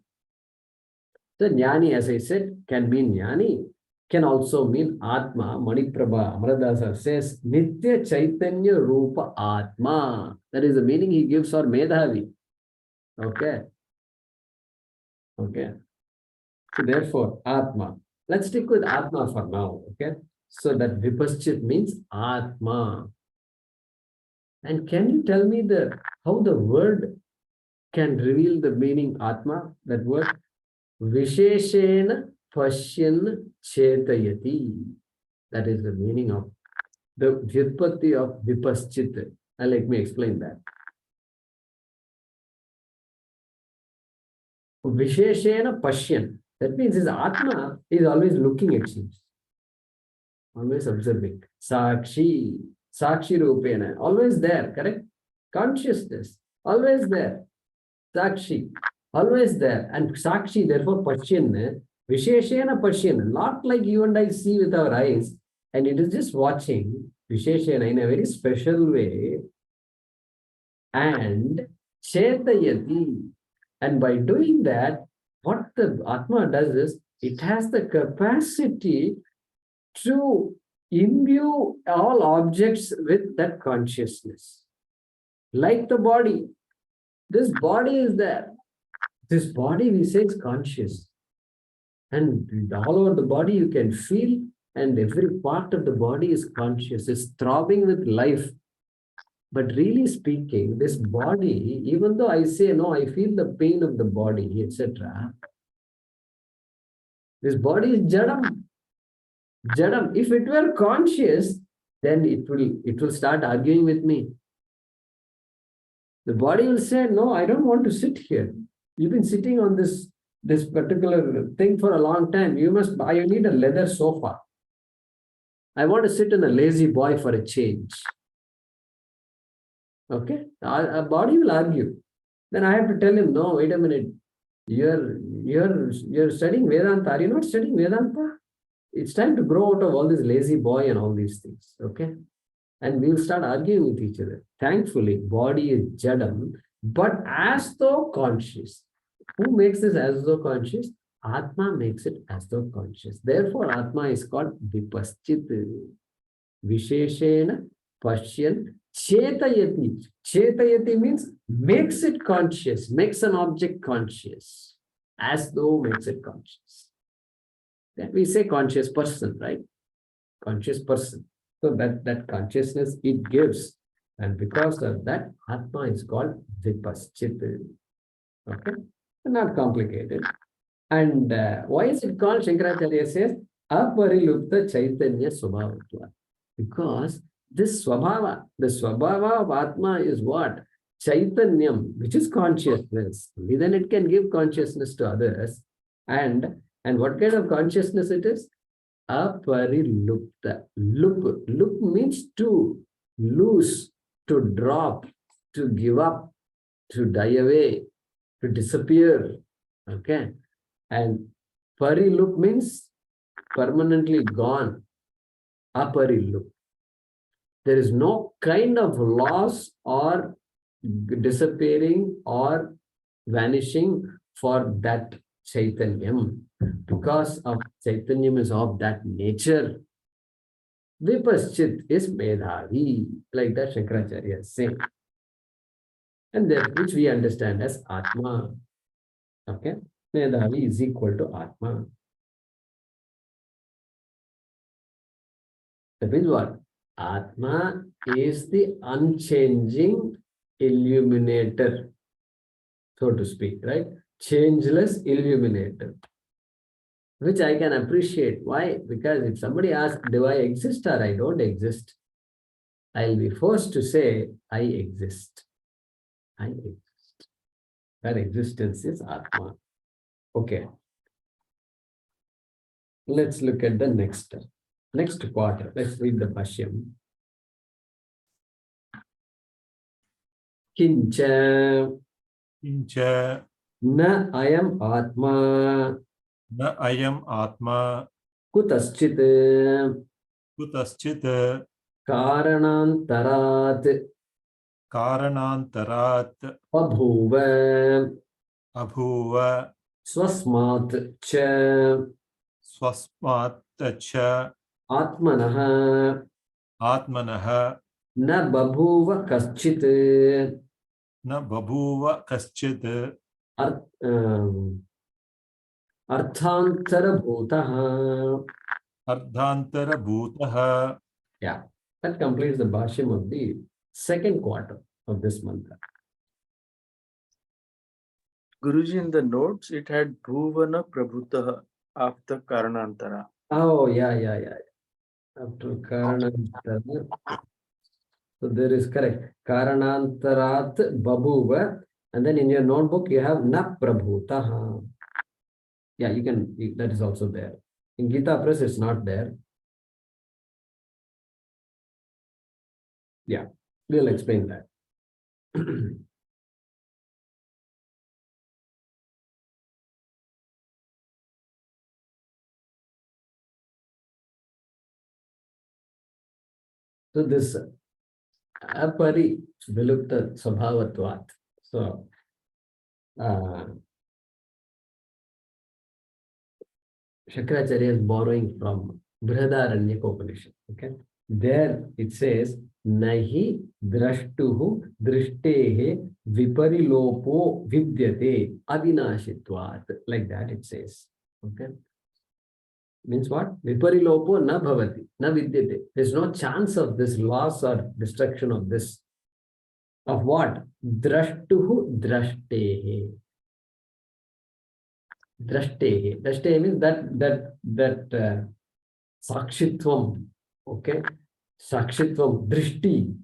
So Jnani, as I said, can mean Jnani, can also mean Atma. Maniprabha Amaradasan says Nitya Chaitanya Rupa Atma. That is the meaning he gives for Medhavi. Okay. Okay. So therefore, Atma. Let's stick with Atma for now. Okay. So that Vipaschit means Atma. And can you tell me how the word can reveal the meaning Atma? That word Visheshena Pashyan Chetayati. That is the meaning of the Vyutpatti of Vipaschit. Let me explain that. Visheshena Pashyan. That means his Atma is always looking at things. Always observing. Sakshi. Sakshi Rupena, always there, correct? Consciousness, always there. Sakshi, always there. And Sakshi, therefore, Pashyan, Visheshena Pashyan, not like you and I see with our eyes, and it is just watching Visheshena in a very special way. And Chetayati. And by doing that, what the Atma does is, it has the capacity to imbue all objects with that consciousness. Like the body. This body is there. This body we say is conscious. And all over the body you can feel, and every part of the body is conscious, is throbbing with life. But really speaking, this body, even though I say, no, I feel the pain of the body, etc., this body is jadam. Jadam. If it were conscious, then it will start arguing with me. The body will say, no, I don't want to sit here. You've been sitting on this particular thing for a long time. You need a leather sofa. I want to sit in a lazy boy for a change. Okay? Our body will argue. Then I have to tell him, no, wait a minute. You're studying Vedanta. Are you not studying Vedanta? It's time to grow out of all this lazy boy and all these things. Okay? And we'll start arguing with each other. Thankfully, body is jadam, but as though conscious. Who makes this as though conscious? Atma makes it as though conscious. Therefore, Atma is called vipaschit. Visheshena pashyan chetayati. Chetayati means makes it conscious, makes an object conscious, as though makes it conscious. Then we say conscious person, right? Conscious person. So that consciousness it gives. And because of that, Atma is called vipaschit. Okay? Not complicated. And why is it called? Shankaracharya says, aparilupta chaitanya swabhavatva. Because this swabhava, the swabhava of Atma is what? Chaitanyam, which is consciousness. Only then it can give consciousness to others. And what kind of consciousness it is? Aparilupta. Lup means to lose, to drop, to give up, to die away, to disappear. Okay. And parilup means permanently gone. Aparilup. There is no kind of loss or disappearing or vanishing for that Chaitanyam. Because of Chaitanyam is of that nature. Vipaschit is Medhavi, like that Shankaracharya is saying. And that which we understand as Atma. Okay? Medhavi is equal to Atma. That means what? Atma is the unchanging illuminator, so to speak, right? Changeless illuminator, which I can appreciate. Why? Because if somebody asks, do I exist or I don't exist? I'll be forced to say, I exist. I exist. That existence is Atma. Okay. Let's look at the next quarter. Let's read the Bhaashyam. Kincha Kincha na ayam Atma na ayam atma kutaschit kutaschit karanantarat karanantarat abhuva abhuva swasmat cha swasmat cha atmanaha atmanaha na babhuva kaschit na babhuva kaschit arthantara bhutaha. ardhantara bhutaha. Yeah, that completes the Bhaashyam of the second quarter of this mantra. Guruji, in the notes, it had Bhuvana Prabhutaha after Karanantara. Oh, yeah. After Karanantara. So there is correct. Karanantarat Babuva. And then in your notebook, you have Na Prabhutaha. Yeah, that is also there. In Gita Press, it's not there. Yeah, we'll explain that. So this apari vilupta svabhavatvat. So Shankaracharya is borrowing from Brihadaranyaka Upanishad. Okay, there it says nahi drashtuhu drishtehe viparilopo vidyate adinashitvat. Like that it says. Okay. Means what? Viparilopo na bhavati, na vidyate. There's no chance of this loss or destruction of this. Of what? Drashtuhu drashtehe. Drashtehe. Drashtehe means that sakshitvam. Okay. Sakshitvam, drishti.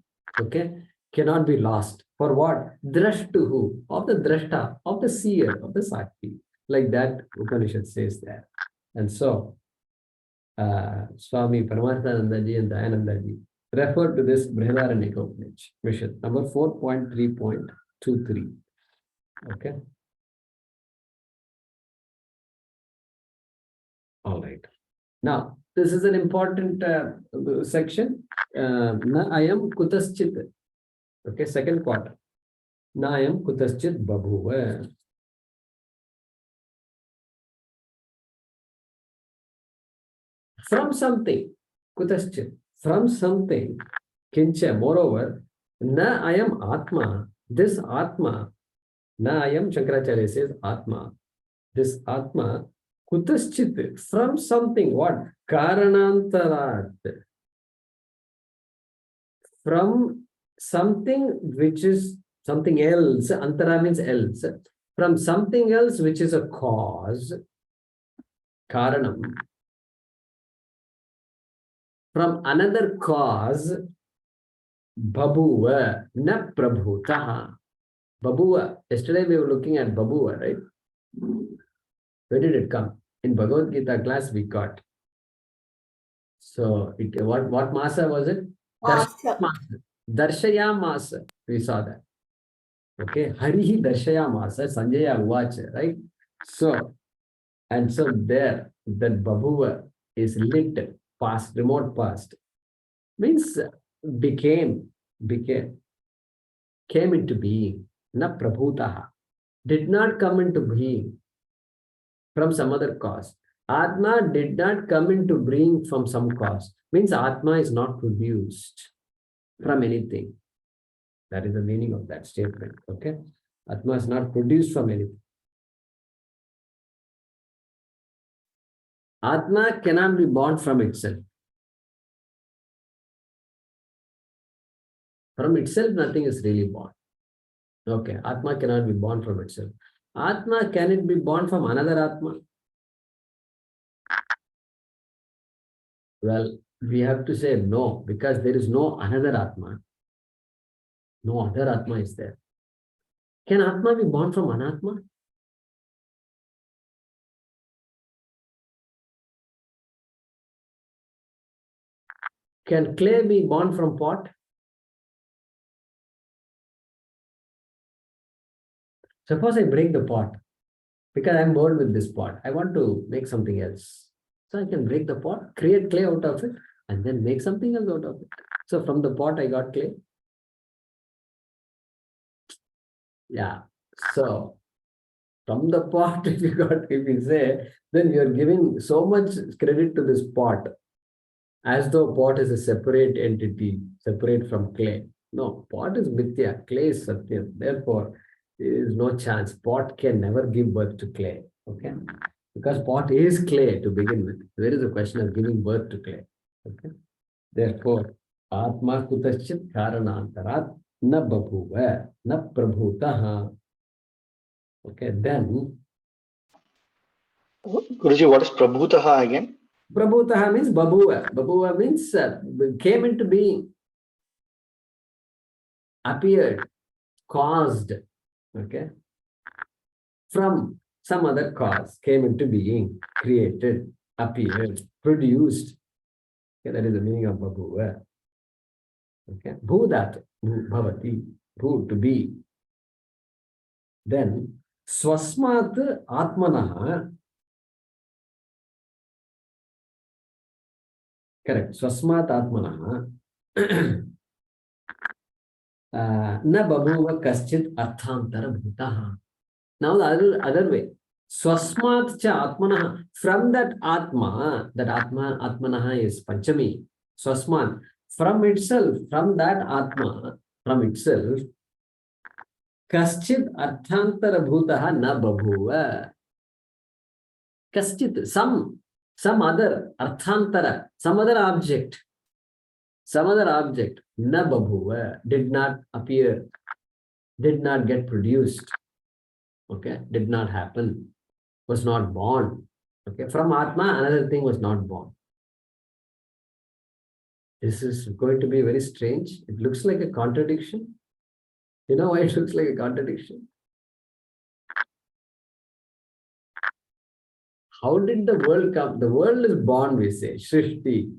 Okay. Cannot be lost. For what? Drashtuhu. Of the drashta, of the seer, of the sakti. Like that Upanishad says there. And so, Swami Paramarthanandaji and Dayanandaji refer to this Brihadaranyaka Upanishad, number 4.3.23. Okay. All right. Now, this is an important section. Na ayam kutaschit. Okay, second quarter. Na ayam kutaschit babhuva. From something, kutaschit, from something, kincha, moreover, na ayam atma, this atma, na ayam, Shankaracharya says atma, this atma, kutaschit, from something, what? Karanantarat, from something which is something else, antara means else, from something else which is a cause, karanam, from another cause, Babuva, na prabhutaha. Babuva. Yesterday we were looking at Babuva, right? Where did it come? In Bhagavad Gita class we got. So what masa was it? Masa. Darshaya masa. We saw that. Okay. Harihi Darshaya masa. Sanjaya Uvacha, right? So, and so there, that Babuva is lit, past, remote past. Means came into being, na prabhutaha, did not come into being from some other cause. Atma did not come into being from some cause. Means Atma is not produced from anything. That is the meaning of that statement. Okay. Atma is not produced from anything. Atma cannot be born from itself. From itself, nothing is really born. Okay, Atma cannot be born from itself. Atma, can it be born from another Atma? Well, we have to say no, because there is no another Atma. No other Atma is there. Can Atma be born from Anatma? Can clay be born from pot? Suppose I break the pot, because I'm bored with this pot. I want to make something else. So I can break the pot, create clay out of it, and then make something else out of it. So from the pot, I got clay. Yeah. So from the pot, if you say, then you're giving so much credit to this pot, as though pot is a separate entity, separate from clay. No, pot is mithya, clay is satyam. Therefore, there is no chance. Pot can never give birth to clay. Okay? Because pot is clay to begin with. There is a question of giving birth to clay. Okay? Therefore, Atma kutaschit karanantarat na babhuva na prabhutaha. Okay, then Guruji, what is Prabhutaha again? Prabhutaha means Babuva. Babuva means came into being, appeared, caused, okay, from some other cause, came into being, created, appeared, produced. Okay, that is the meaning of Babuva. Okay, Bhudat, Bhavati, Bhu, to be. Then Swasmat Atmanaha. Correct. Swasmat Atmanaha. Na babuva kaschit arthantara bhutaha. Now the other way. Swasmat cha atmanaha. From that Atmanaha is Panchami. Swasmat. from itself, from that Atma, from itself, kaschid arthantara bhutaha na babhuva. Kaschid, some other arthantara, some other object, na babhuva, did not appear, did not get produced, okay, did not happen, was not born. Okay, from Atma, another thing was not born. This is going to be very strange. It looks like a contradiction. You know why it looks like a contradiction? How did the world come? The world is born, we say, Shrishti.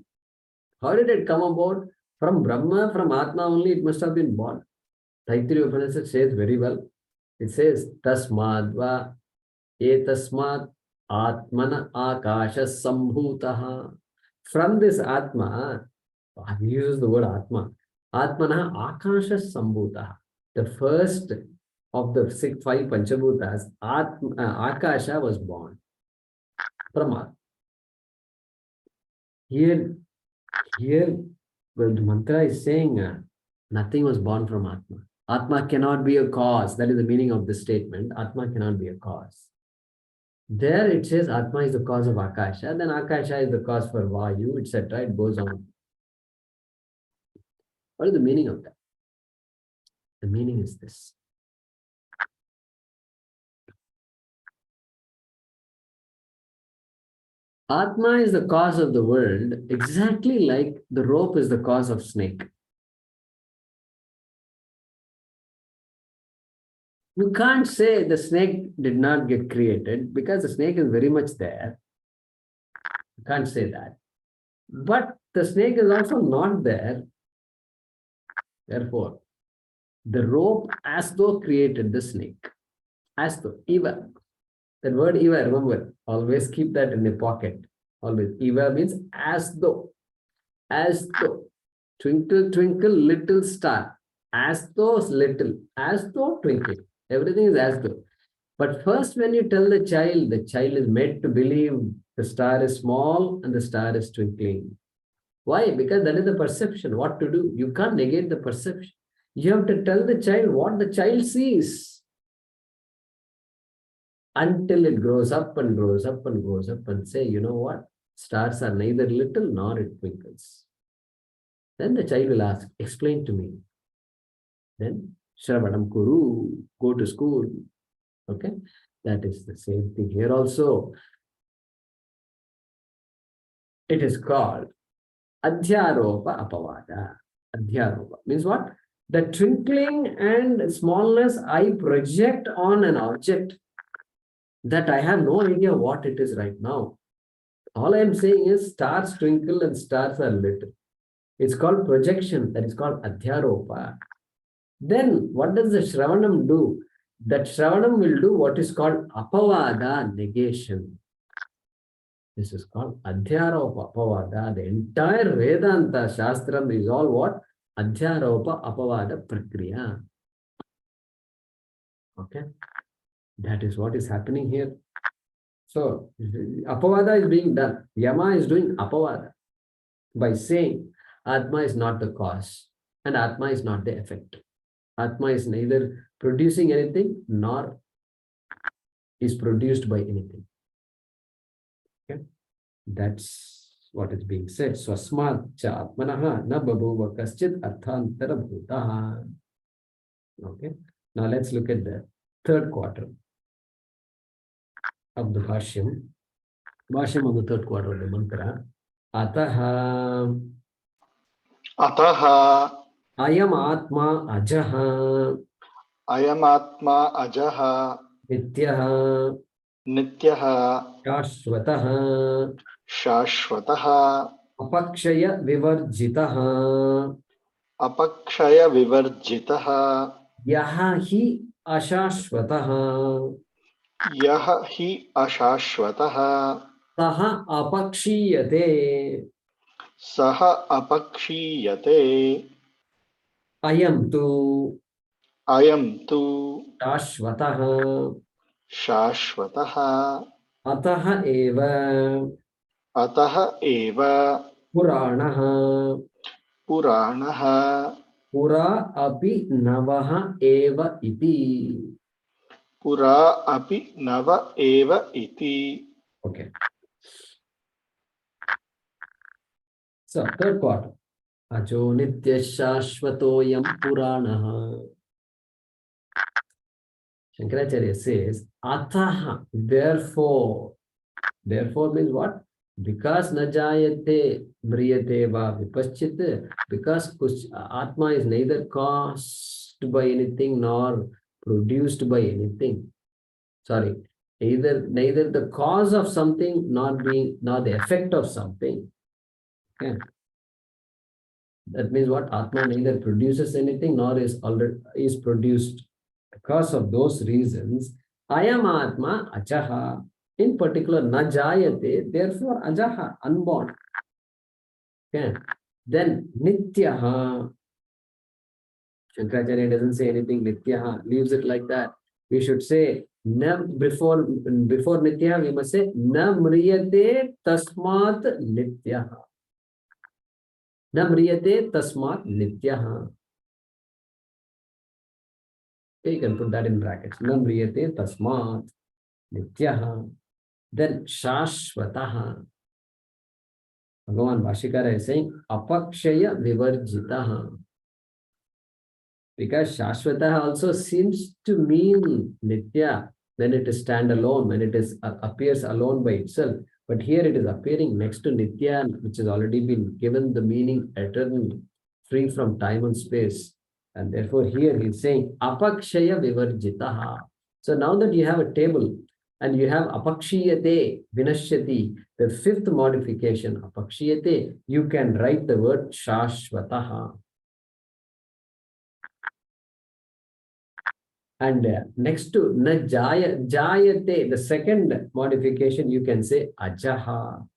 How did it come about? From Brahma, from Atma only, it must have been born. Taittiriya Upanishad says very well. It says, Tasmadva etasmat atmana akasha sambhutaha. From this Atma, he uses the word Atma. Atmana akasha sambhutaha. The first of the five Panchabhutas, Akasha was born from Atma. Here, well, the mantra is saying nothing was born from Atma. Atma cannot be a cause. That is the meaning of this statement. Atma cannot be a cause. There it says Atma is the cause of Akasha, then Akasha is the cause for Vayu, etc. It goes on. What is the meaning of that? The meaning is this. Atma is the cause of the world, exactly like the rope is the cause of snake. You can't say the snake did not get created because the snake is very much there. You can't say that. But the snake is also not there. Therefore, the rope as though created the snake. As though, Eva. That word Eva, remember, always keep that in the pocket. Always. Eva means as though. As though. Twinkle, twinkle, little star. As though little. As though twinkle. Everything is as though. But first, when you tell the child is made to believe the star is small and the star is twinkling. Why? Because that is the perception. What to do? You can't negate the perception. You have to tell the child what the child sees. Until it grows up and grows up and grows up and say, you know what? Stars are neither little nor it twinkles. Then the child will ask, explain to me. Then, Shravanam Kuru, go to school. Okay? That is the same thing here also. It is called Adhyaropa Apavada. Adhyaropa means what? The twinkling and smallness I project on an object that I have no idea what it is right now. All I am saying is stars twinkle and stars are little. It's called projection. That is called Adhyaropa. Then what does the Shravanam do? That Shravanam will do what is called Apavada, negation. This is called Adhyaropa Apavada. The entire Vedanta Shastram is all what? Adhyaropa Apavada Prakriya. Okay? That is what is happening here. So, Apavada is being done. Yama is doing Apavada by saying Atma is not the cause and Atma is not the effect. Atma is neither producing anything nor is produced by anything. Okay? That's what is being said. Swasmat cha atmanaha na babhuva kaschid arthantara bhutaha. Okay. Now let's look at the third quarter of the Bhaashyam. Bhaashyam of the third quarter of the mantra. Ataha ayam atma ajaha nityaha shashvataha apakshaya vivarjitaha yaha hi ashashvataha saha apakshiyate ayam tu shashvataha ataha eva puranaha Puranaha. Pura api navaha eva iti. Pura api nava eva iti. Okay. So, third part. Ajo nitya shashvatoyam puranaha. Shankaracharya says, Ataha, therefore. Therefore means what? Because najayate mriyate va vipaschit, because Atma is neither caused by anything nor produced by anything. Sorry, neither the cause of something nor the effect of something. Okay. That means what? Atma neither produces anything nor is produced. Because of those reasons, Ayam Atma Ajaha, in particular Najayate, therefore Ajaha, unborn. Okay. Then Nityaha, Shankaracharya doesn't say anything, Nityaha, leaves it like that. We should say, before Nityaha, we must say, Na mriyate tasmat Nityaha. Na mriyate tasmat Nityaha. You can put that in brackets. Na mriyate tasmat Nityaha. Then Shashvataha. Bhagavan Bhashyakara is saying Apakshaya Vivarjitaha. Because Shashvataha also seems to mean Nitya when it is standalone, when it is appears alone by itself. But here it is appearing next to Nitya, which has already been given the meaning eternal, free from time and space. And therefore here he is saying Apakshaya Vivarjitaha. So now that you have a table and you have Apakshiyate Vinashyati, the fifth modification, Apakshiyate, you can write the word Shashvataha. And next to Jayate, the second modification, you can say Ajaha.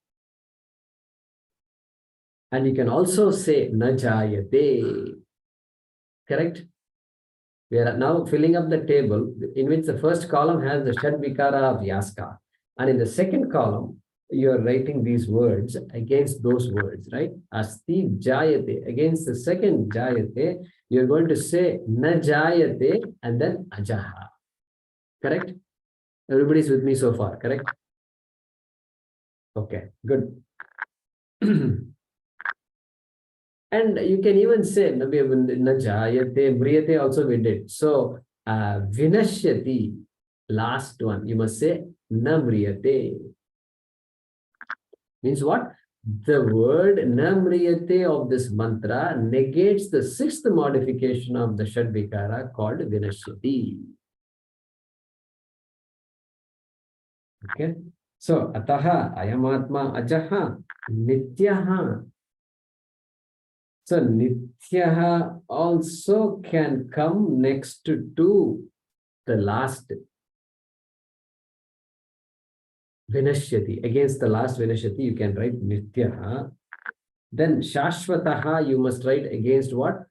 And you can also say Najayate. Correct? We are now filling up the table in which the first column has the Shad Vikara of Yaska. And in the second column, you are writing these words against those words, right? Asti Jayate. Against the second Jayate, you're going to say Najayate and then Ajaha. Correct? Everybody's with me so far, correct? Okay, good. And you can even say Najayate, Mriyate also we did. So Vinashyati, last one, you must say Namriyate. Means what? The word Namriyate of this mantra negates the sixth modification of the Shadvikara called Vinashyati. Okay. So Ataha Ayamatma Ajaha Nityaha. So Nityaha also can come next to the last Vinashyati. Against the last Vinashyati, you can write Nityaha. Then Shashvataha, you must write against what?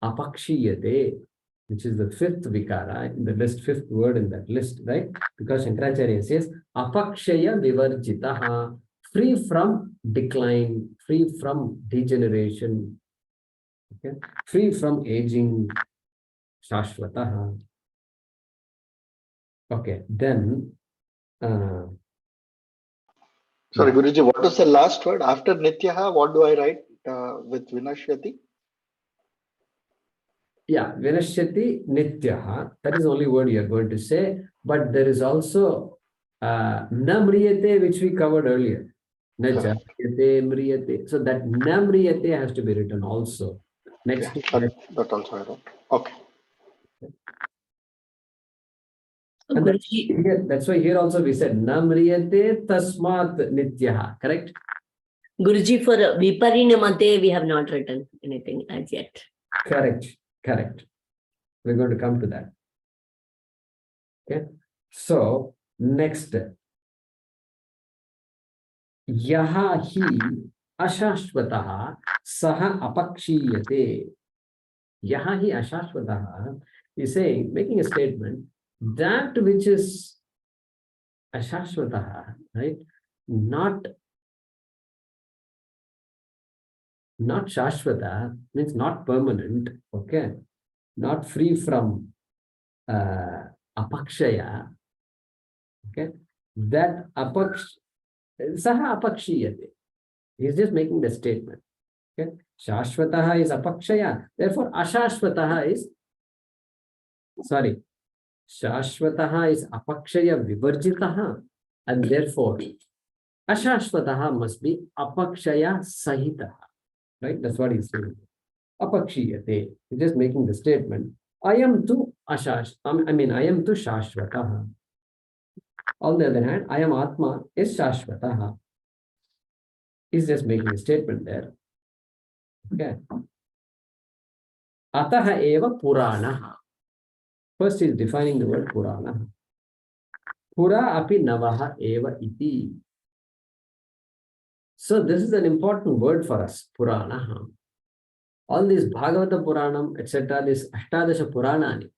Apakshiyate, which is the fifth vikara in the list, fifth word in that list, right? Because Shankaracharya says Apakshaya Vivarjitaha, free from decline, free from degeneration. Okay, free from aging, Shashvataha. Okay, then Sorry, yeah. Guruji, what was the last word? After Nityaha, what do I write with Vinashyati? Yeah, Vinashyati Nityaha. That is the only word you are going to say. But there is also Namriyate, which we covered earlier. Najayate Mriyate. So that Namriyate has to be written also. Next to that also I wrote. Okay. And Guruji, that's why here also we said Namriyate Tasmat Nityaha. Correct? Guruji, for Viparinamate, we have not written anything as yet. Correct. Correct. We're going to come to that. Okay. So next. Yaha hi ashashvataha saha apakshiyate. Yaha hi ashashvataha is saying, making a statement, that which is ashashvataha, right? Not Not Shashvata means not permanent, okay? Not free from apakshaya, okay? That saha apakshiyate. He's just making the statement, okay? Shashvataha is apakshaya, therefore ashashvataha is, sorry, Shashvataha is apakshaya vivarjitaha, and therefore ashashvataha must be apakshaya sahitaha, right? That's what he's saying. Apakshiyate. He's just making the statement. I am to ashash. I am to shashvataha. On the other hand, I am Atma is shashvataha. He's just making a statement there. Okay. Ataha eva puranaha. First he's defining the word purana. Pura api navaha eva iti. So this is an important word for us, puranaha. All these Bhagavata Puranam, etc., this Ashtadasha Puranani.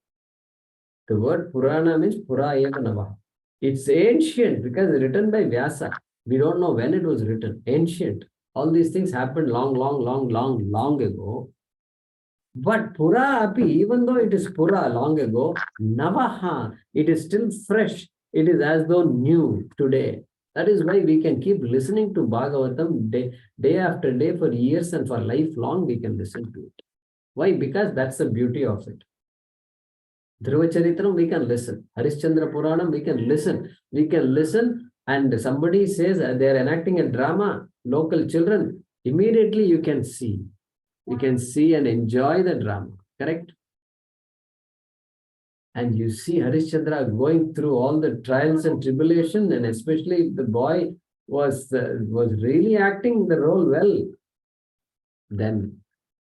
The word Purana means Pura eva navaha. It's ancient because it's written by Vyasa. We don't know when it was written. Ancient. All these things happened long ago. But Pura api, even though it is Pura long ago, Navaha, it is still fresh. It is as though new today. That is why we can keep listening to Bhagavatam day after day for years and for lifelong we can listen to it. Why? Because that's the beauty of it. Dhruvacharithram, we can listen. Harishchandra Puranam, we can listen. We can listen and somebody says they are enacting a drama, local children, immediately you can see. You can see and enjoy the drama, correct? And you see Harishchandra going through all the trials and tribulation, and especially if the boy was really acting the role well, then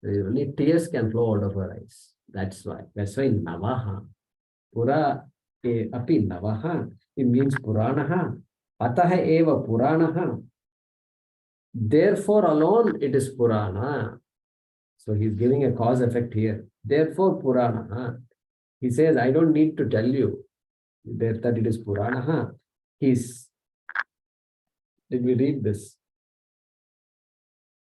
only tears can flow out of her eyes. That's why Navaha. Pura api Navaha. It means Puranaha. Ataha eva Puranaha. Therefore alone it is Purana. So he's giving a cause effect here. Therefore Puranaha. He says, I don't need to tell you that it is Puranaha. Did we read this?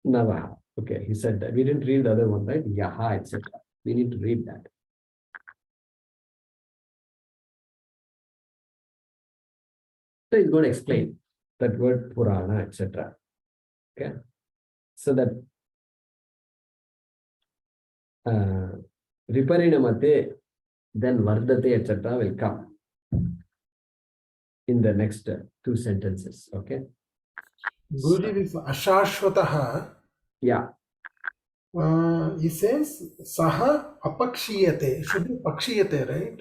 Navaha. Okay, he said that. We didn't read the other one, right? Yaha, etc. We need to read that. So he's going to explain that word Purana, etc. Okay. So that Viparinamate, then Vardate, etc. will come in the next two sentences. Okay. Guruji, this Ashashvataha, Yeah. He says Saha Apakshiyate. Should be Pakshiyate, right?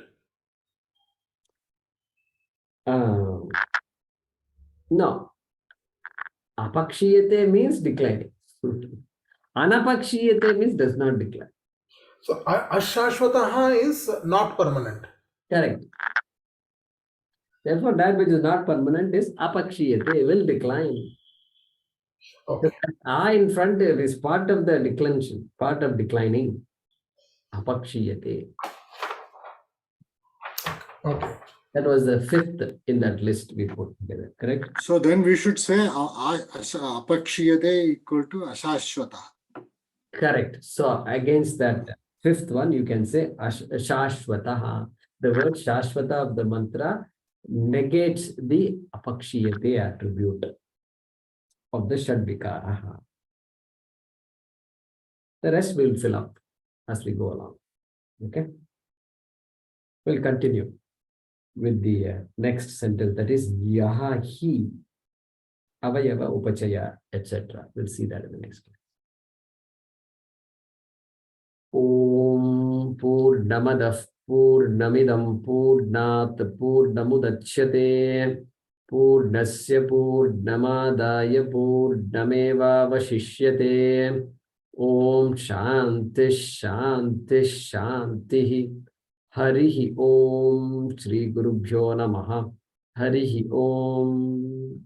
No. Apakshiyate means declining. Anapakshiyate means does not decline. So Ashashvataha is not permanent. Correct. Therefore, that which is not permanent is apakshiyate, will decline. Okay. In front is part of the declension, part of declining. Apakshiyate. Okay. That was the fifth in that list we put together, correct? So then we should say apakshiyate equal to ashashvata. Correct. So against that fifth one, you can say shashvataha. The word shashvata of the mantra negates the apakshiyate attribute of the shadvikaraha. The rest will fill up as we go along. Okay. We'll continue with the next sentence, that is yaha hi avayava upachaya, etc. We'll see that in the next class. Om Purnamadah Purnamidam Purnat Purnamudachyate Purnasya Purnamadaya Purnameva Vashishyate. Om Shanti Shanti Shanti. Harihi Om. Shri Gurubhyo Namaha. Harihi Om.